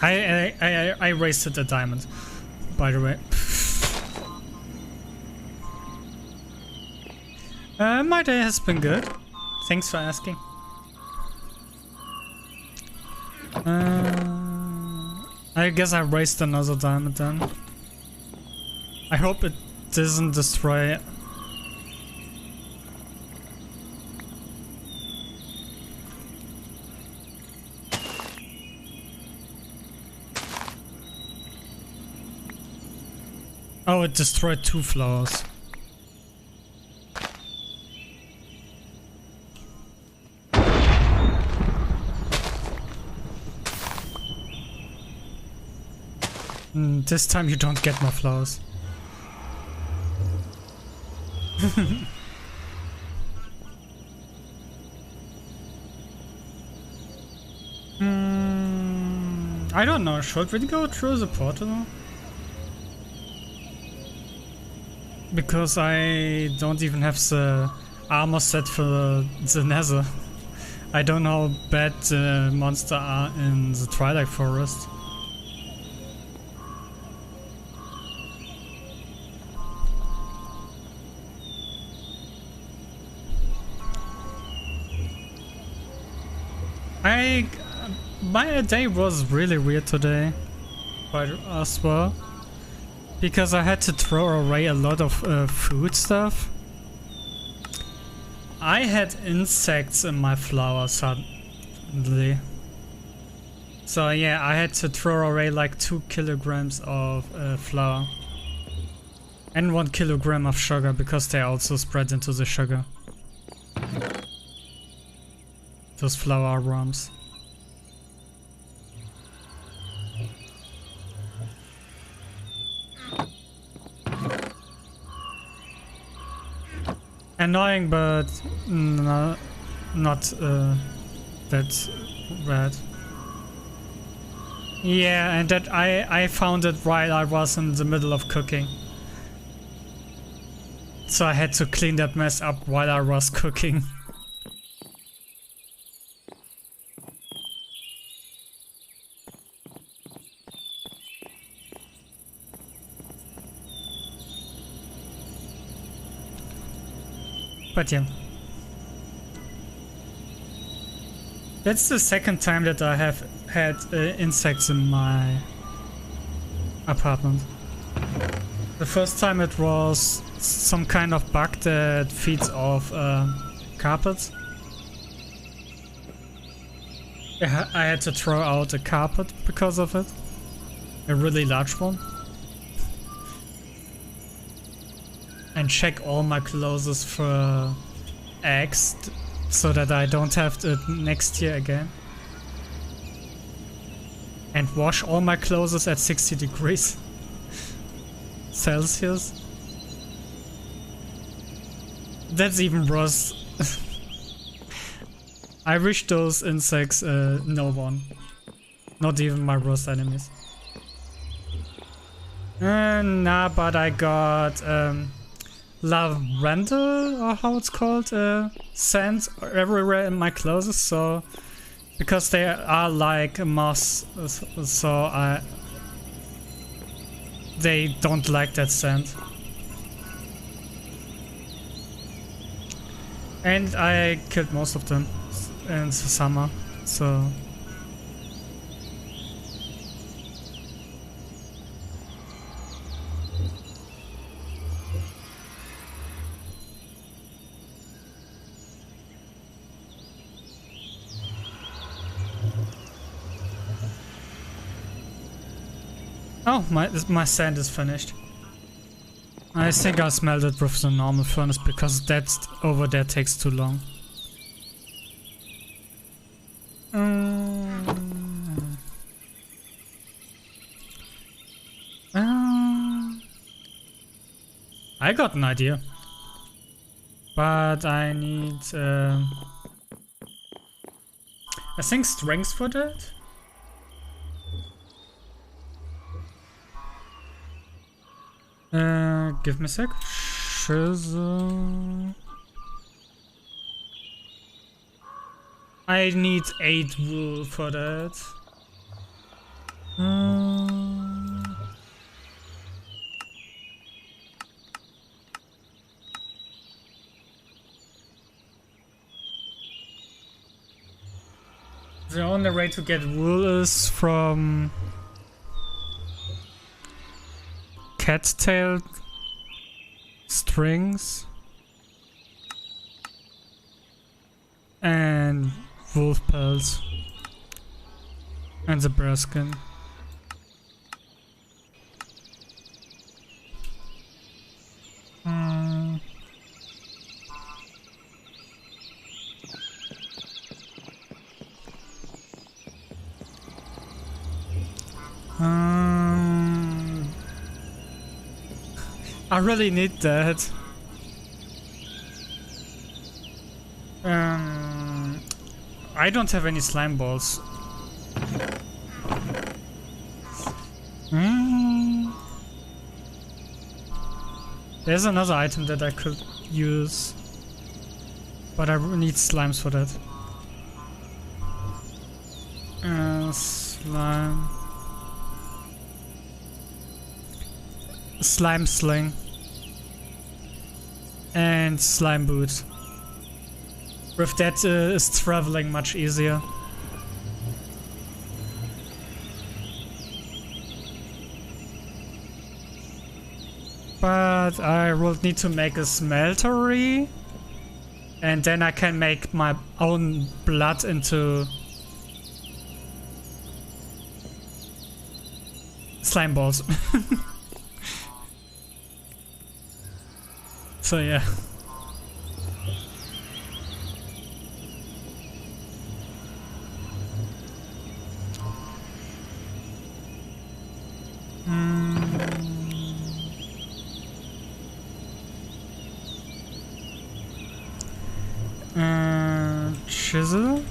I wasted a diamond, by the way. My day has been good. Thanks for asking. I guess I raised another diamond then. I hope it doesn't destroy. Oh, it destroyed 2 flowers. This time you don't get more flowers. I don't know, should we go through the portal? Because I don't even have the armor set for the nether. I don't know how bad the monsters are in the Twilight Forest. My day was really weird today, quite as well, because I had to throw away a lot of food stuff. I had insects in my flower suddenly, so yeah, I had to throw away like 2 kilograms of flour and 1 kilogram of sugar because they also spread into the sugar. Those flour worms. Annoying, but not that bad. Yeah, and that I found it while I was in the middle of cooking. So I had to clean that mess up while I was cooking. But yeah. That's the second time that I have had insects in my apartment. The first time it was some kind of bug that feeds off carpets. I had to throw out a carpet because of it. A really large one. And check all my clothes for eggs so that I don't have it next year again. And wash all my clothes at 60 degrees Celsius. That's even worse. I wish those insects no one. Not even my worst enemies. Nah, but I got lavender, or how it's called, scent everywhere in my clothes, so because they are like moss, so they don't like that scent. And I killed most of them in the summer, so oh, my sand is finished. I think I'll smelt it with the normal furnace because that over there takes too long. I got an idea, but I need I think strength for that. Give me a sec. Shizzle. I need 8 wool for that. The only way to get wool is from cat-tailed strings and wolf pelts and the bear skin. I really need that. I don't have any slime balls. There's another item that I could use, but I need slimes for that. Slime sling and slime boot. With that is traveling much easier. But I will need to make a smeltery, and then I can make my own blood into slime balls. So yeah. Chisel?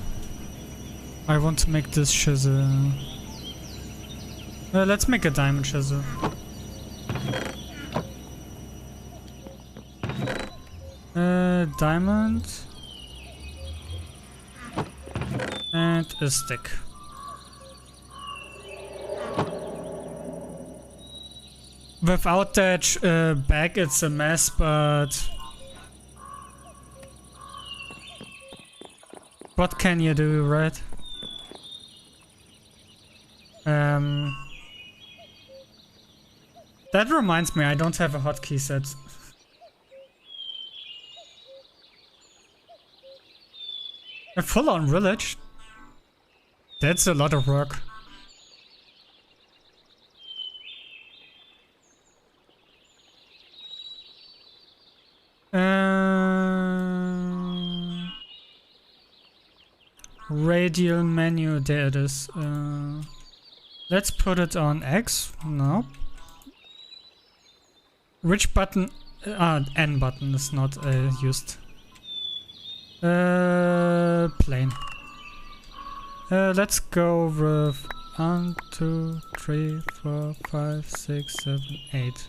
I want to make this chisel. Let's make a diamond chisel. Diamond and a stick. Without that bag it's a mess, but what can you do, right? That reminds me, I don't have a hotkey set. A full-on village? That's a lot of work. Radial menu, there it is. Let's put it on X. No. Which button? N button is not used. Plain. Let's go with 1, 2, 3, 4, 5, 6, 7, 8.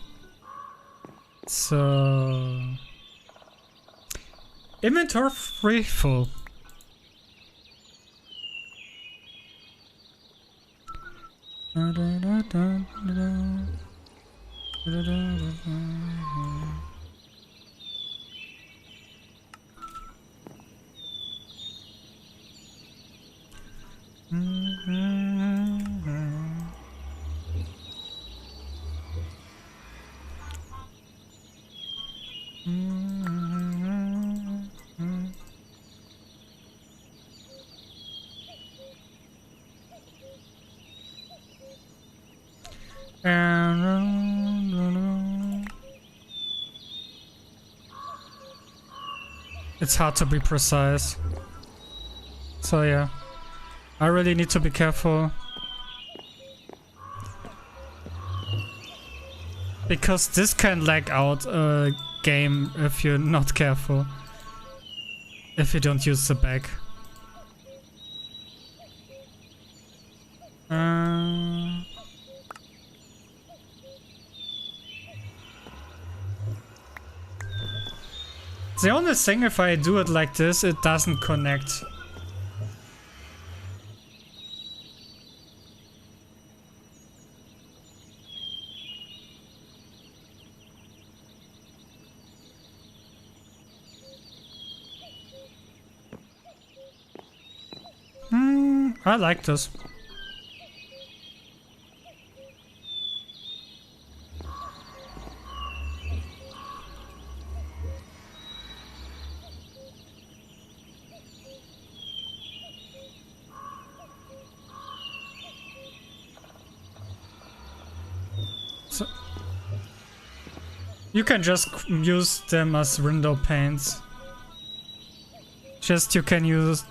So inventory full. It's hard to be precise. So yeah, I really need to be careful. Because this can lag out a game if you're not careful. If you don't use the bag. The only thing, if I do it like this, it doesn't connect. I like this. So you can just use them as window panes. Just you can use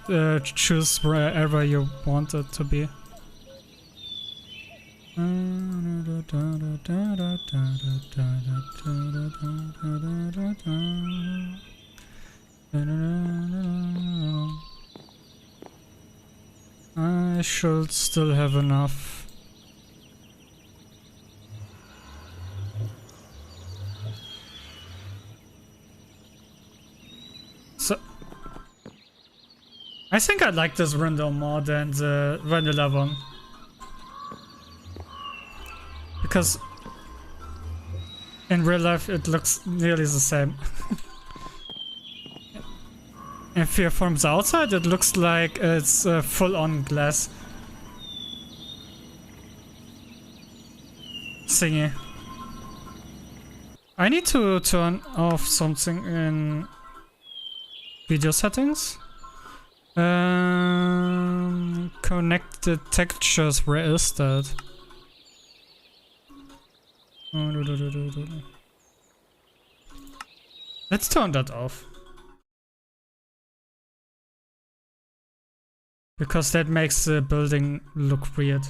choose wherever you want it to be. I should still have enough. So I think I like this window more than the vanilla one. Because in real life it looks nearly the same. If you're from the outside it looks like it's full-on glass thingy. I need to turn off something in video settings. Connect the textures. Where is that? Let's turn that off. Because that makes the building look weird.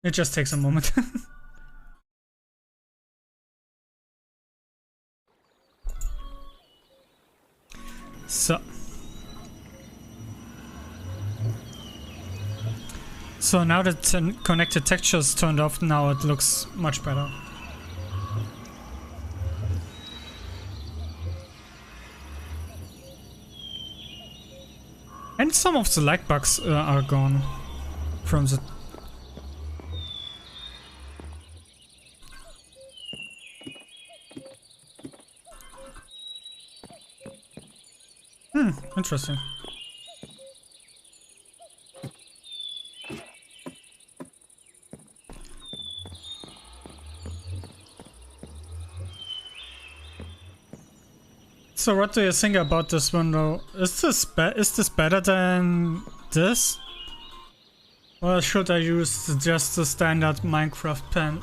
It just takes a moment. So now that connected textures turned off, now it looks much better. And some of the lag bugs are gone from the... Interesting. So what do you think about this window? Is this better than this? Or should I use just the standard Minecraft pen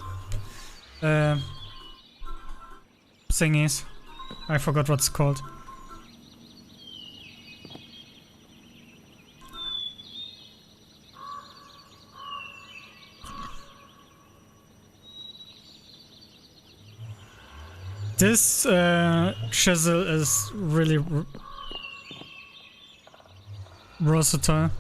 thingies? I forgot what's called. This chisel is really versatile.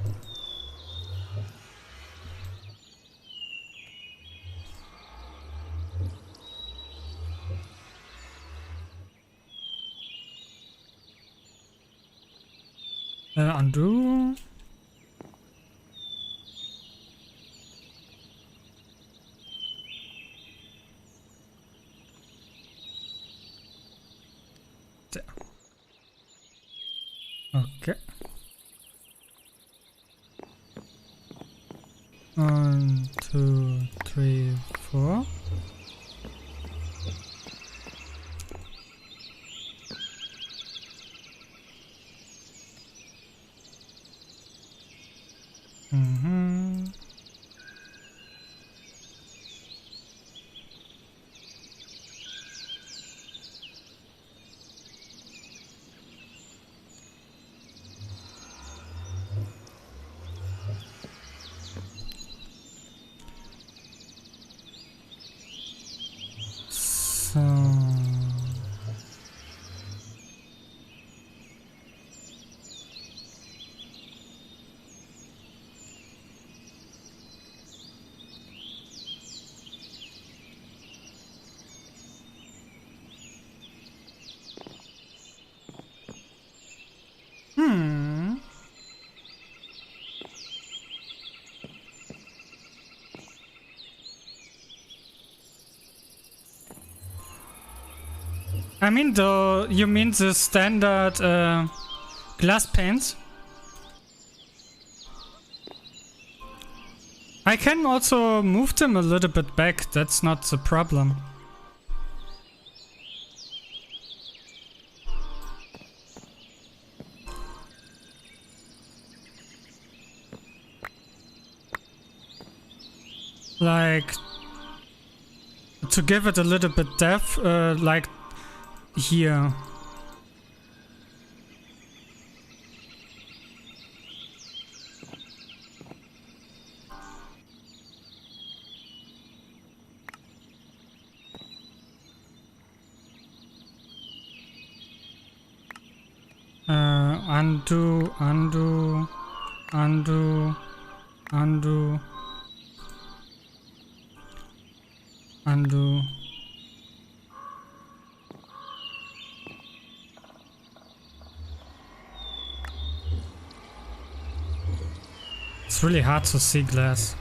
Undo. There. Okay. 1, 2, 3, 4. I mean, though, you mean the standard Glass panes. I can also move them a little bit back, that's not the problem. Like, to give it a little bit depth, like here. Undo, undo, undo, undo, undo. It's really hard to see glass.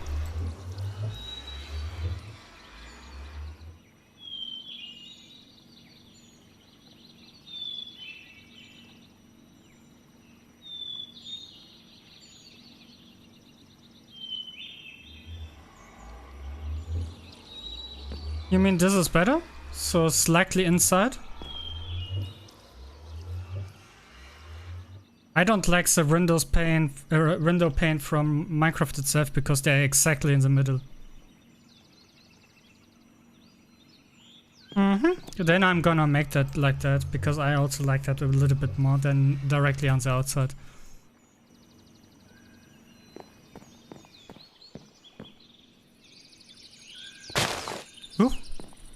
You mean this is better? So slightly inside? I don't like the window pane from Minecraft itself because they're exactly in the middle. Then I'm gonna make that like that because I also like that a little bit more than directly on the outside. Ooh,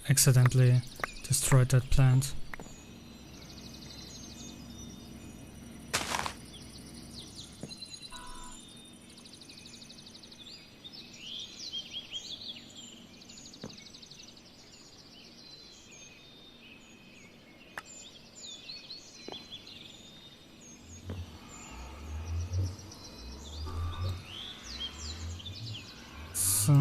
accidentally destroyed that plant. So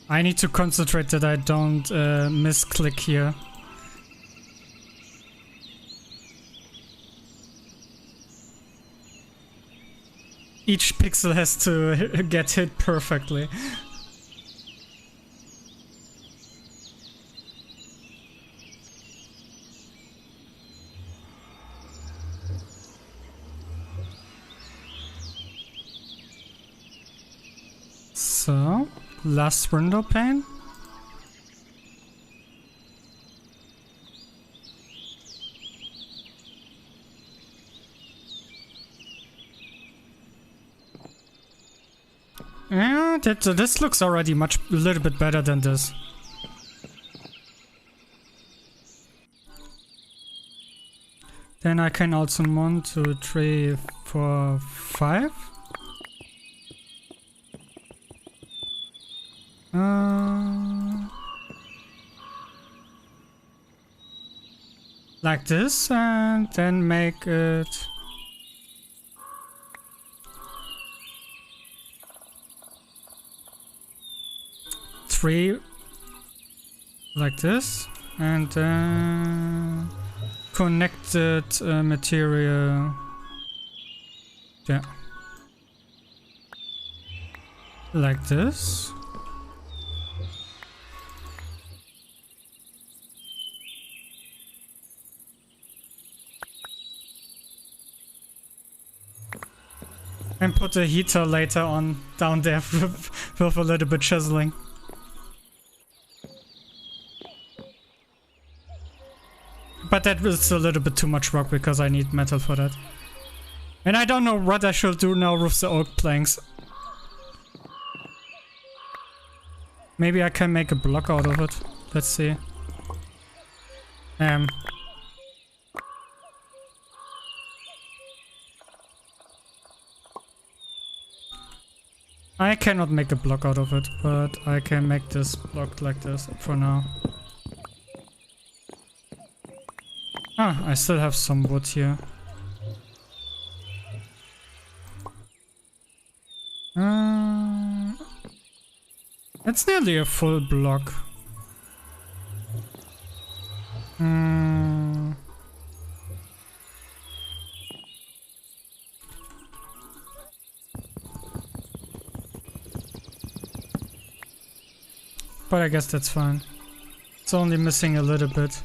I need to concentrate that I don't misclick here. Each pixel has to get hit perfectly. So, last window pane. Yeah, this looks already a little bit better than this. Then I can also 1, 2, 3, 4, 5. Like this, and then make it three like this, and then connected material there, like this. And put a heater later on down there with a little bit chiseling. But that was a little bit too much rock because I need metal for that. And I don't know what I should do now with the oak planks. Maybe I can make a block out of it. Let's see. I cannot make a block out of it, but I can make this block like this for now. Ah, I still have some wood here. That's nearly a full block. Hmm. But I guess that's fine. It's only missing a little bit.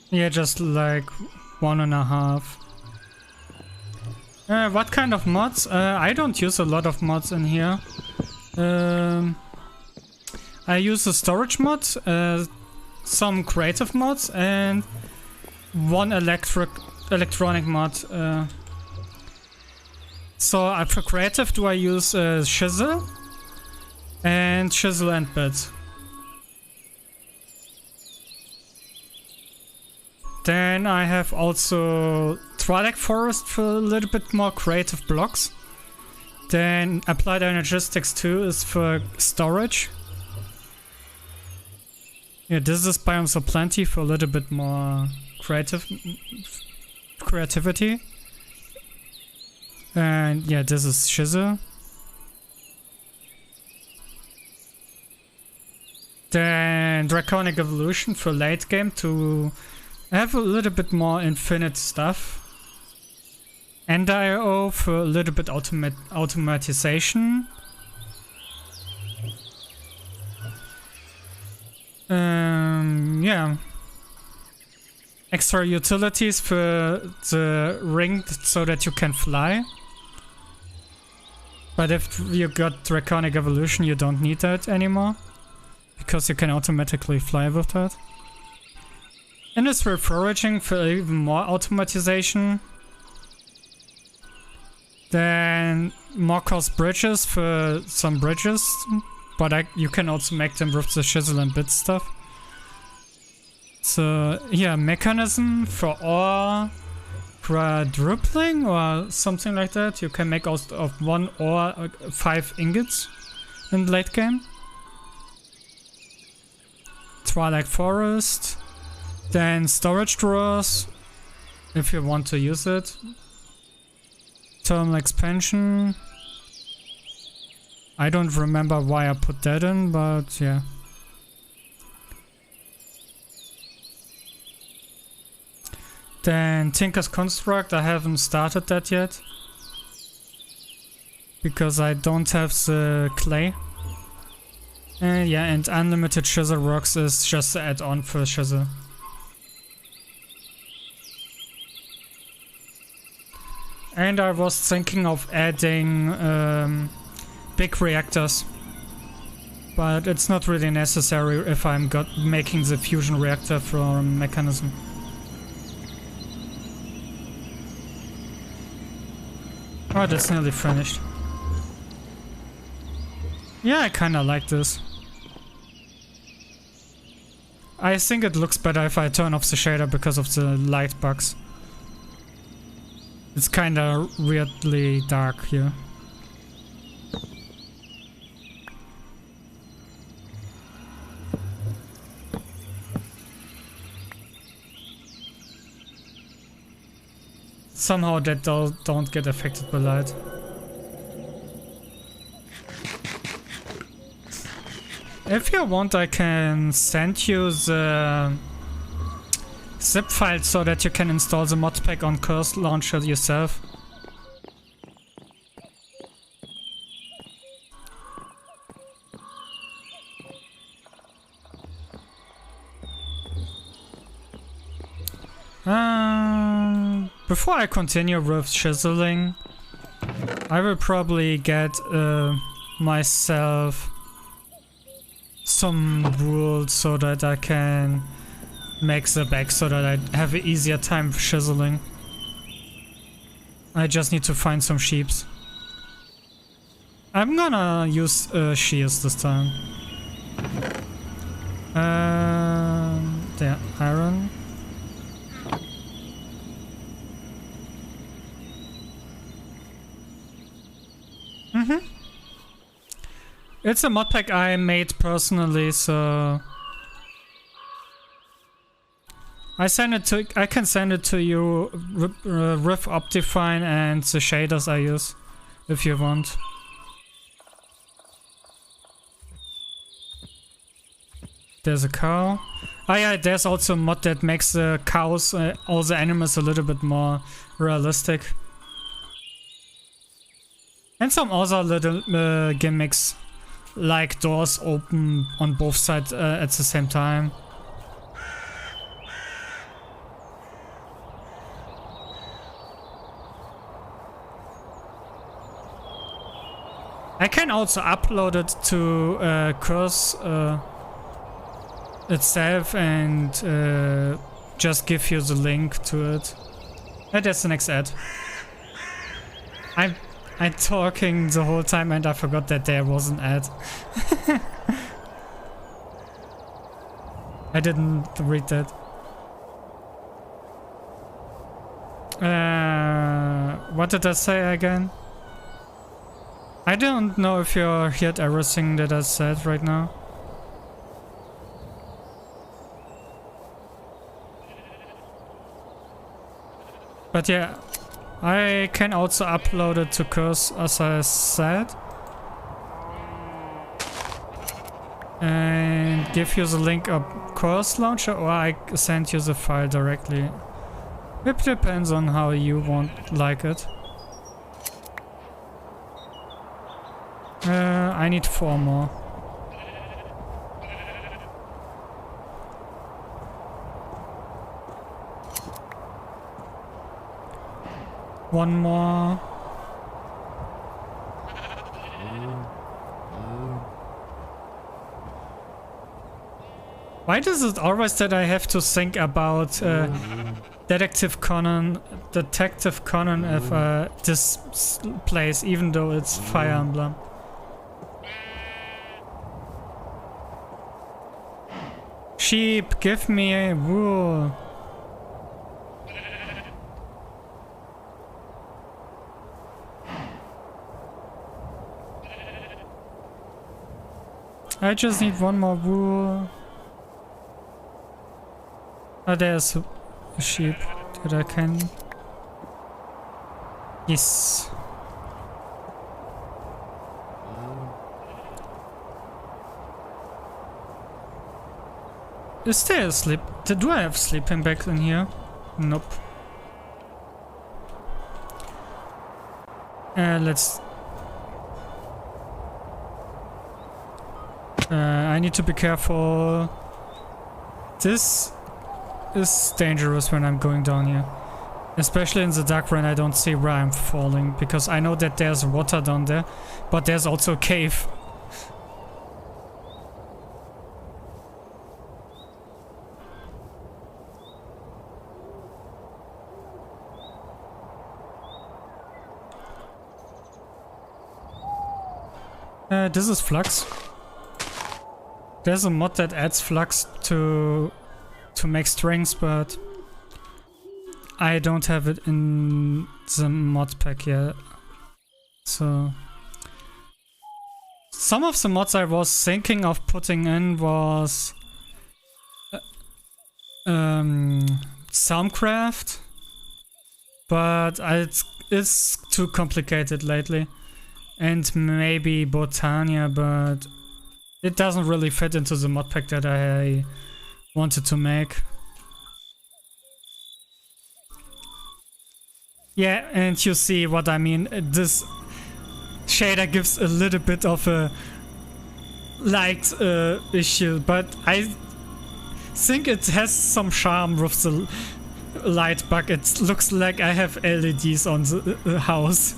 Yeah, just like 1.5. What kind of mods? I don't use a lot of mods in here. I use a storage mod, some creative mods, and one electronic mod. So for creative, do I use Chisel and Chisel and Bit. Then I have also Twilight Forest for a little bit more creative blocks. Then Applied Energistics 2 is for storage. Yeah, this is Biomes of Plenty for a little bit more creativity. And yeah, this is Shizu. Then Draconic Evolution for late game to have a little bit more infinite stuff. End.io for a little bit automatization. Yeah. Extra utilities for the ring so that you can fly. But if you got Draconic Evolution, you don't need that anymore. Because you can automatically fly with that. Industrial Foraging for even more automatization. Then more cost bridges for some bridges. But you can also make them with the Chisel and Bit stuff. So yeah, mechanism for ore quadrupling or something like that. You can make out of one ore 5 ingots in late game. Twilight Forest. Then storage drawers if you want to use it. Thermal expansion. I don't remember why I put that in, but yeah. Then Tinker's Construct, I haven't started that yet. Because I don't have the clay. Yeah, and Unlimited Chisel Rocks is just the add-on for Chisel. And I was thinking of adding big reactors. But it's not really necessary if I'm making the fusion reactor from Mechanism. Oh, that's nearly finished. Yeah, I kinda like this. I think it looks better if I turn off the shader because of the light bugs. It's kinda weirdly dark here. Somehow that don't get affected by light. If you want, I can send you the zip file so that you can install the mod pack on Curse Launcher yourself. Before I continue with chiseling, I will probably get myself some wool so that I can make the back so that I have an easier time chiseling. I just need to find some sheeps. I'm gonna use shears this time. The iron. It's a mod pack I made personally, so I can send it to you with Optifine and the shaders I use, if you want. There's a cow. Oh yeah, there's also a mod that makes the cows, all the animals a little bit more realistic. And some other little gimmicks, like doors open on both sides at the same time. I can also upload it to Curse itself and just give you the link to it. That's the next ad. I'm talking the whole time and I forgot that there was an ad. I didn't read that. What did I say again? I don't know if you heard everything that I said right now. But yeah, I can also upload it to Curse as I said. And give you the link of Curse Launcher, or I send you the file directly. It depends on how you like it. I need 4 more. One more. Why does it always that I have to think about Detective Conan if this place, even though it's Fire Emblem? Sheep, give me a wool. I just need 1 more wool. Oh, there's a sheep that I can... Yes. Is there a sleep? Do I have sleeping bags in here? Nope. Let's... I need to be careful. This is dangerous when I'm going down here. Especially in the dark when I don't see where I'm falling. Because I know that there's water down there. But there's also a cave. This is flux. There's a mod that adds flux to make strings, but I don't have it in the mod pack yet. So some of the mods I was thinking of putting in was Soundcraft, but it's too complicated lately. And maybe Botania, but it doesn't really fit into the mod pack that I wanted to make. Yeah, and you see what I mean. This shader gives a little bit of a light issue, but I think it has some charm with the light bug. It looks like I have LEDs on the house.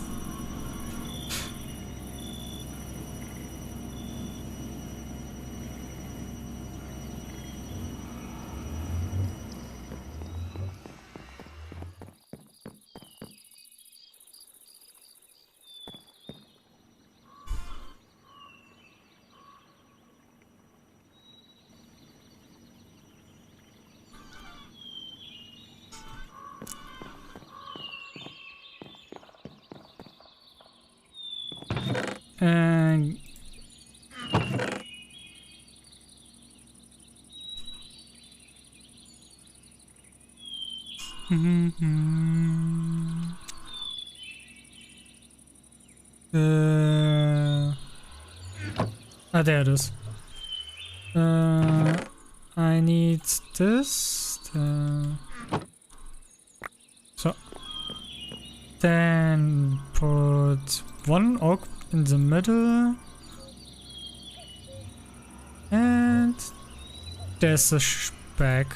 And there it is. I need this. So. Then put one oak in the middle. And there's a bag.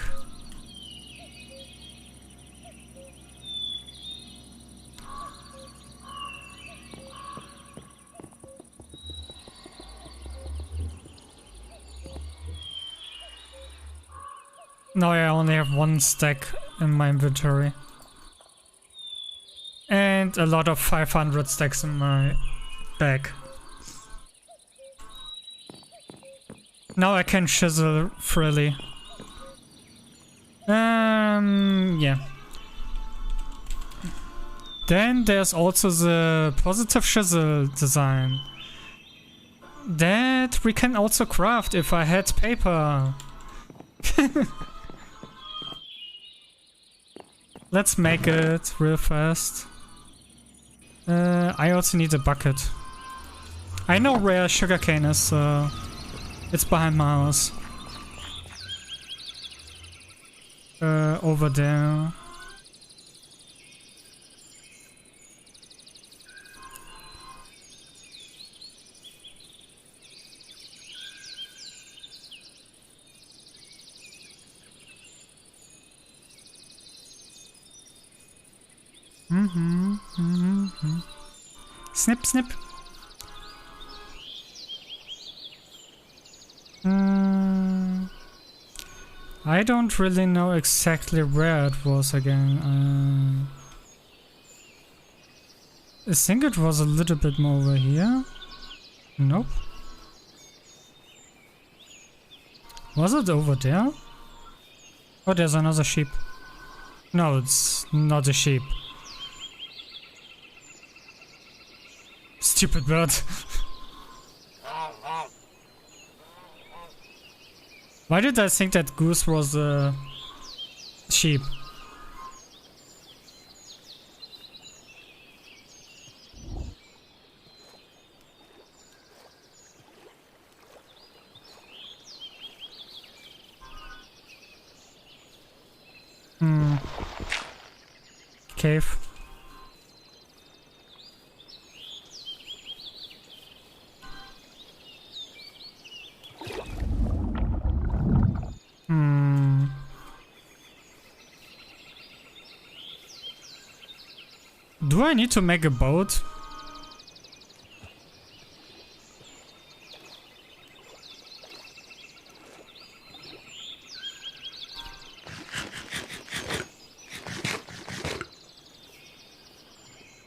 Now I only have one stack in my inventory. And a lot of 500 stacks in my bag. Now I can chisel freely. Yeah. Then there's also the positive chisel design. That we can also craft if I had paper. Let's make it real fast. I also need a bucket. I know where sugarcane is, so it's behind my house. Over there. Snip, snip. I don't really know exactly where it was again. I think it was a little bit more over here. Nope. Was it over there? Oh, there's another sheep. No, it's not a sheep. Stupid bird. Why did I think that goose was a sheep? Cave. Do I need to make a boat?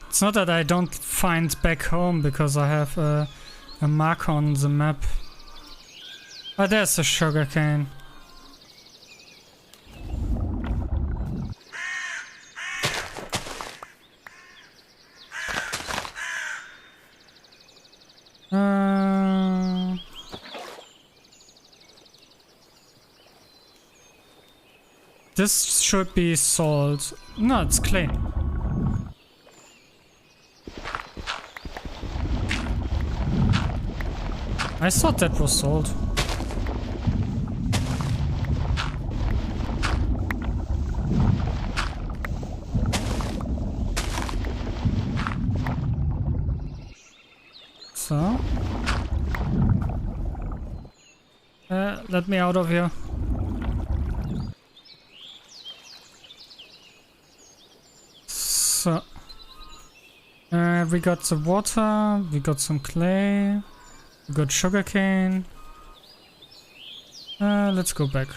It's not that I don't find back home because I have a mark on the map. Oh, there's a sugarcane. This should be salt. No, it's clay. I thought that was salt. So. Let me out of here. So. We got the water, we got some clay, we got sugarcane. Let's go back.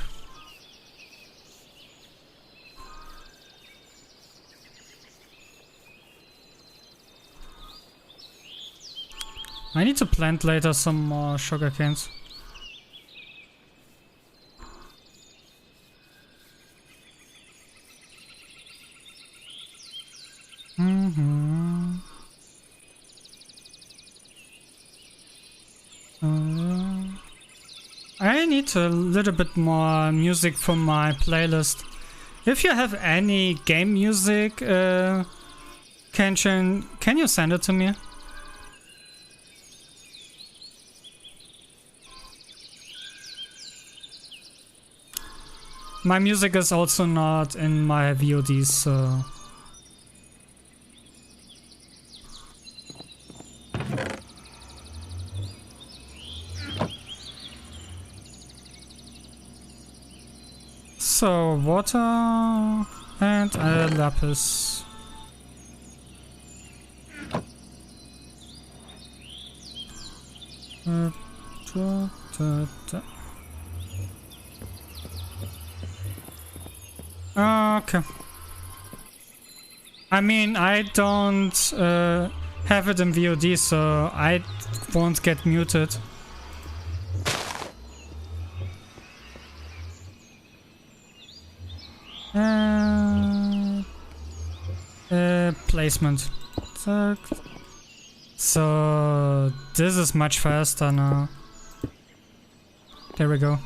I need to plant later some more sugarcanes. I need a little bit more music for my playlist. If you have any game music, can you send it to me? My music is also not in my VODs, so... So, water and lapis. Okay. I mean, I don't have it in VOD, so I won't get muted. Placement. So this is much faster now. There we go.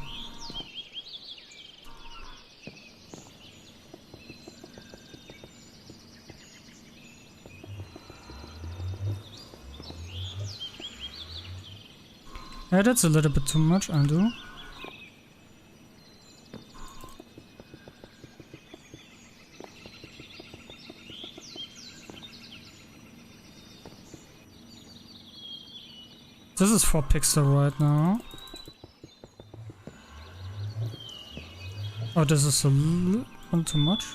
Yeah, that's a little bit too much, undo. This is 4 pixel right now. Oh, this is a little too much.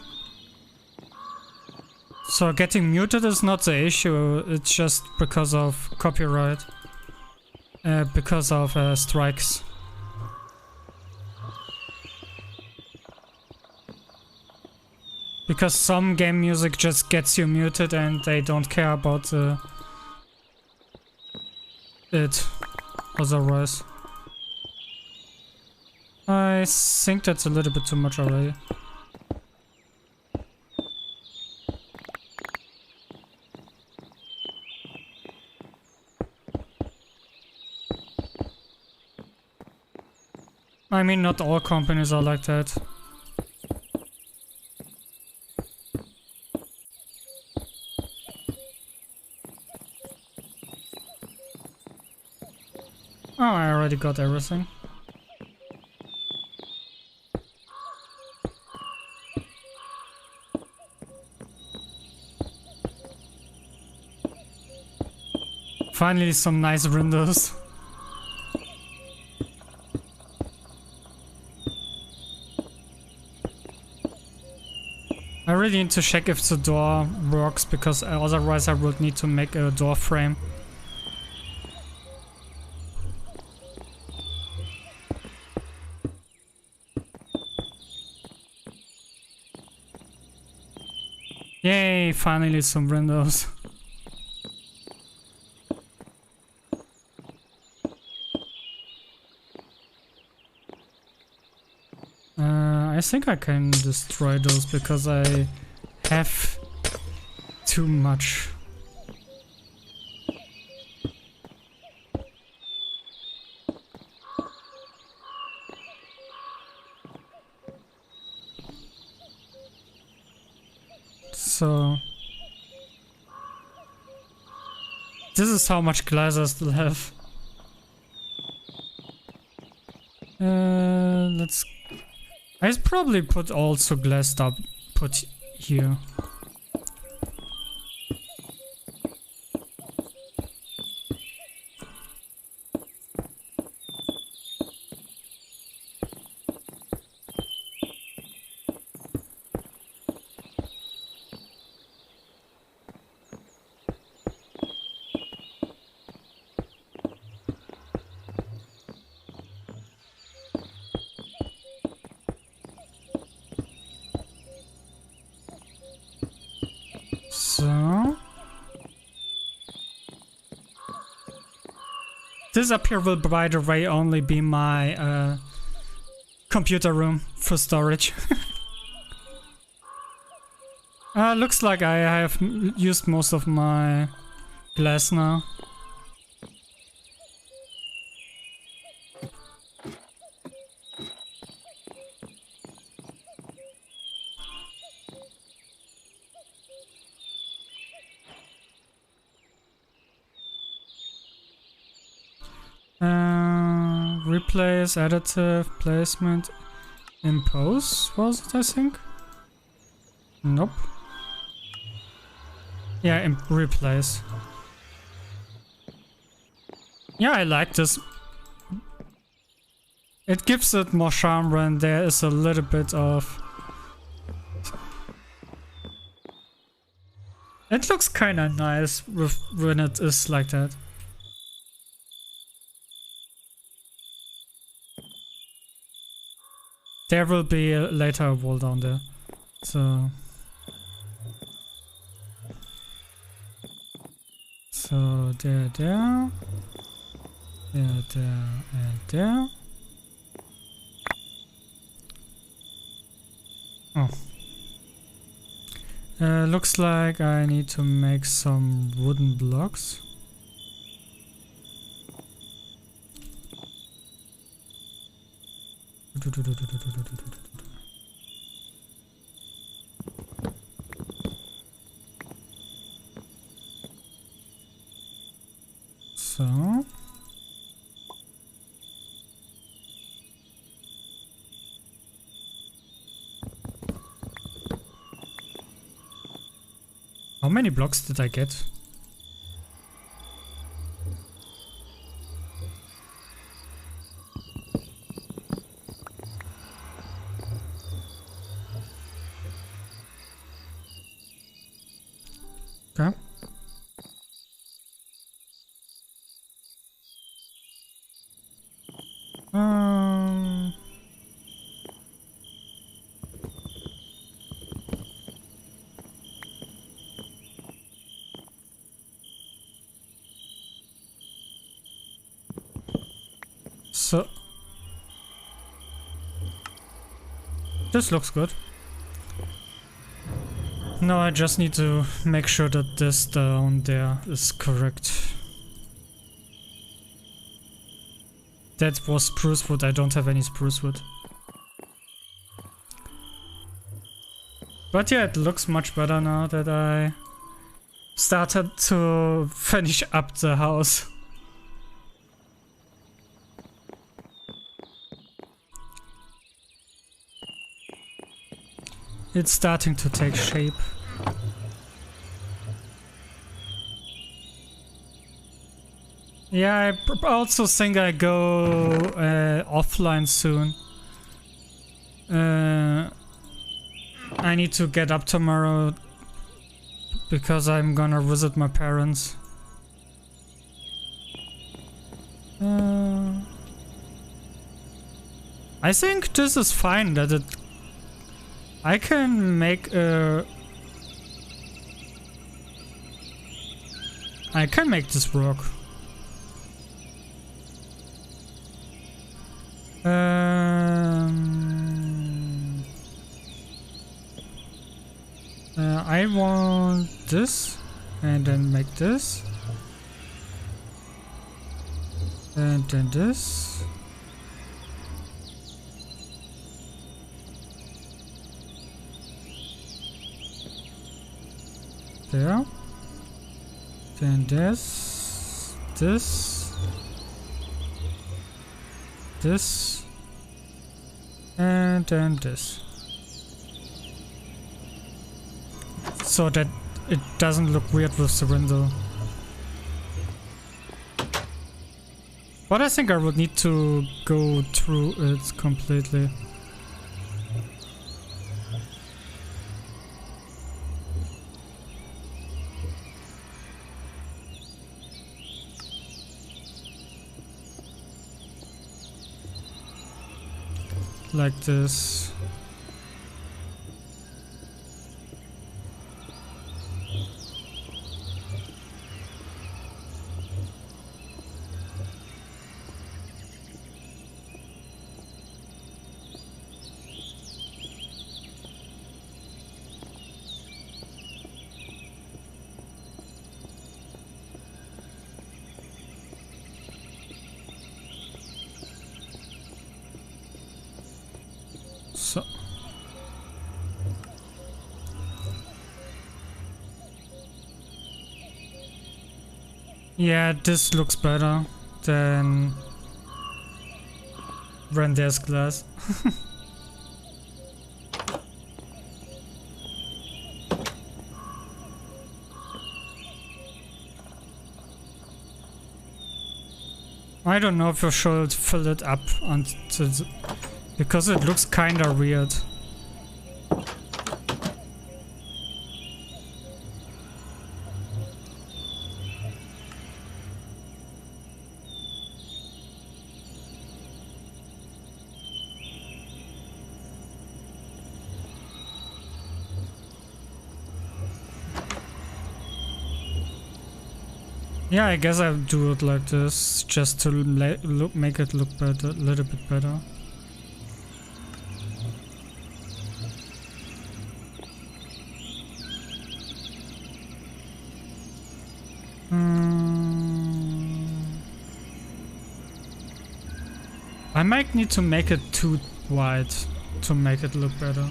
So getting muted is not the issue, it's just because of copyright. Because of strikes. Because some game music just gets you muted and they don't care about it otherwise. I think that's a little bit too much already. I mean, not all companies are like that. Oh, I already got everything. Finally, some nice windows. I really need to check if the door works, because otherwise I would need to make a door frame. Yay, finally some windows. I think I can destroy those because I have too much. So this is how much glass I still have. Let's. I'd probably put also glassed up. Put here. So this up here will, by the way, only be my computer room for storage. Looks like I have used most of my glass now. Replace, additive, placement, Impose, was it, I think? Nope. Yeah, replace. Yeah, I like this. It gives it more charm when there is a little bit of... It looks kinda nice when it is like that. There will be later a wall down there, so... So there, and there. Oh. Looks like I need to make some wooden blocks. So. How many blocks did I get? Okay. So this looks good. Now I just need to make sure that this down there is correct. That was spruce wood. I don't have any spruce wood. But yeah, it looks much better now that I started to finish up the house. It's starting to take shape. Yeah, I also think I go offline soon. I need to get up tomorrow because I'm gonna visit my parents. I think this is fine that it... I can make I can make this work. I want this, and then make this, and then this. There. Then this, and then this. So that it doesn't look weird with the window. But I think I would need to go through it completely. Like this. So. Yeah, this looks better than when there's glass. I don't know if I should fill it up until because it looks kinda weird. Yeah, I guess I'll do it like this, just to make it look better, a little bit better. I might need to make it too wide to make it look better.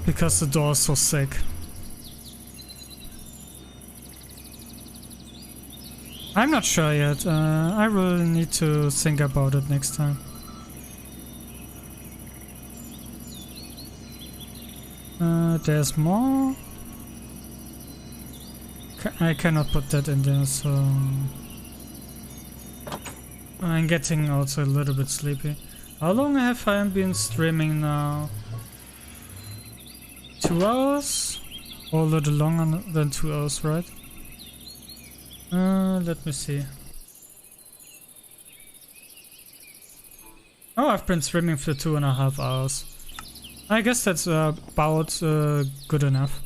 Because the door is so sick. I'm not sure yet. I will need to think about it next time. There's more. I cannot put that in there, so I'm getting also a little bit sleepy. How long have I been streaming now? 2 hours? Or a little longer than 2 hours, right? Let me see. Oh, I've been streaming for 2.5 hours. I guess that's about good enough.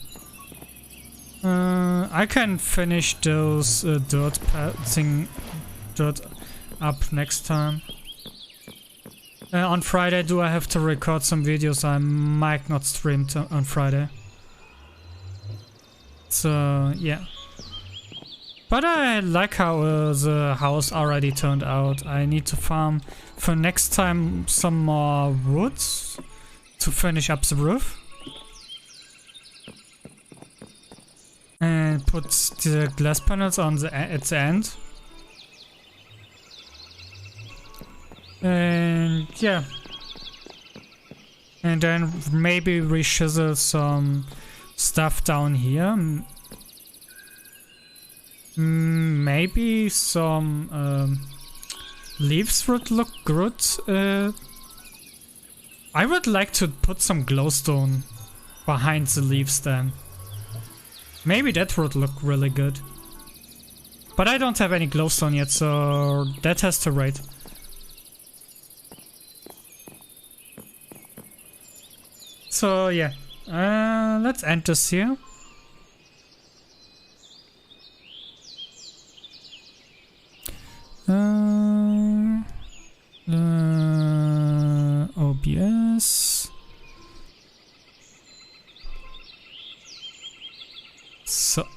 I can finish those dirt up next time. On Friday, do I have to record some videos? I might not stream on Friday. So, yeah. But I like how the house already turned out. I need to farm for next time some more wood to finish up the roof. And put the glass panels on at the end. And yeah. And then maybe re-chisel some stuff down here. Maybe some leaves would look good. I would like to put some glowstone behind the leaves then. Maybe that would look really good. But I don't have any glowstone yet, so that has to wait. So yeah, let's end this here. OBS. So.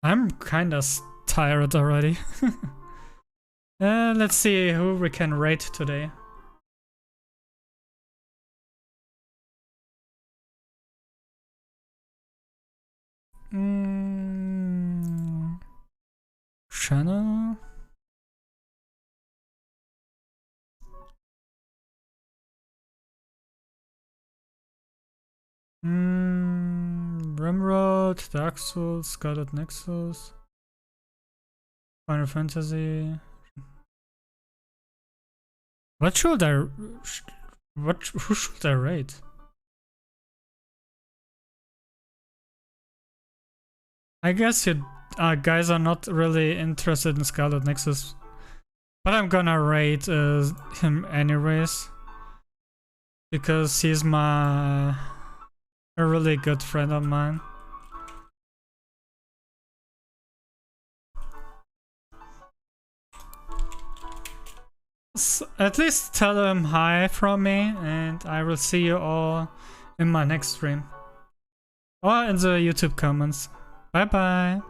I'm kinda tired already. Let's see who we can rate today. Channel. Rimroad, Dark Souls, Scarlet Nexus, Final Fantasy. What should I? Who should I rate? I guess you guys are not really interested in Scarlet Nexus, but I'm gonna rate him anyways because he's a really good friend of mine. So at least tell him hi from me, and I will see you all in my next stream or in the YouTube comments. Bye bye.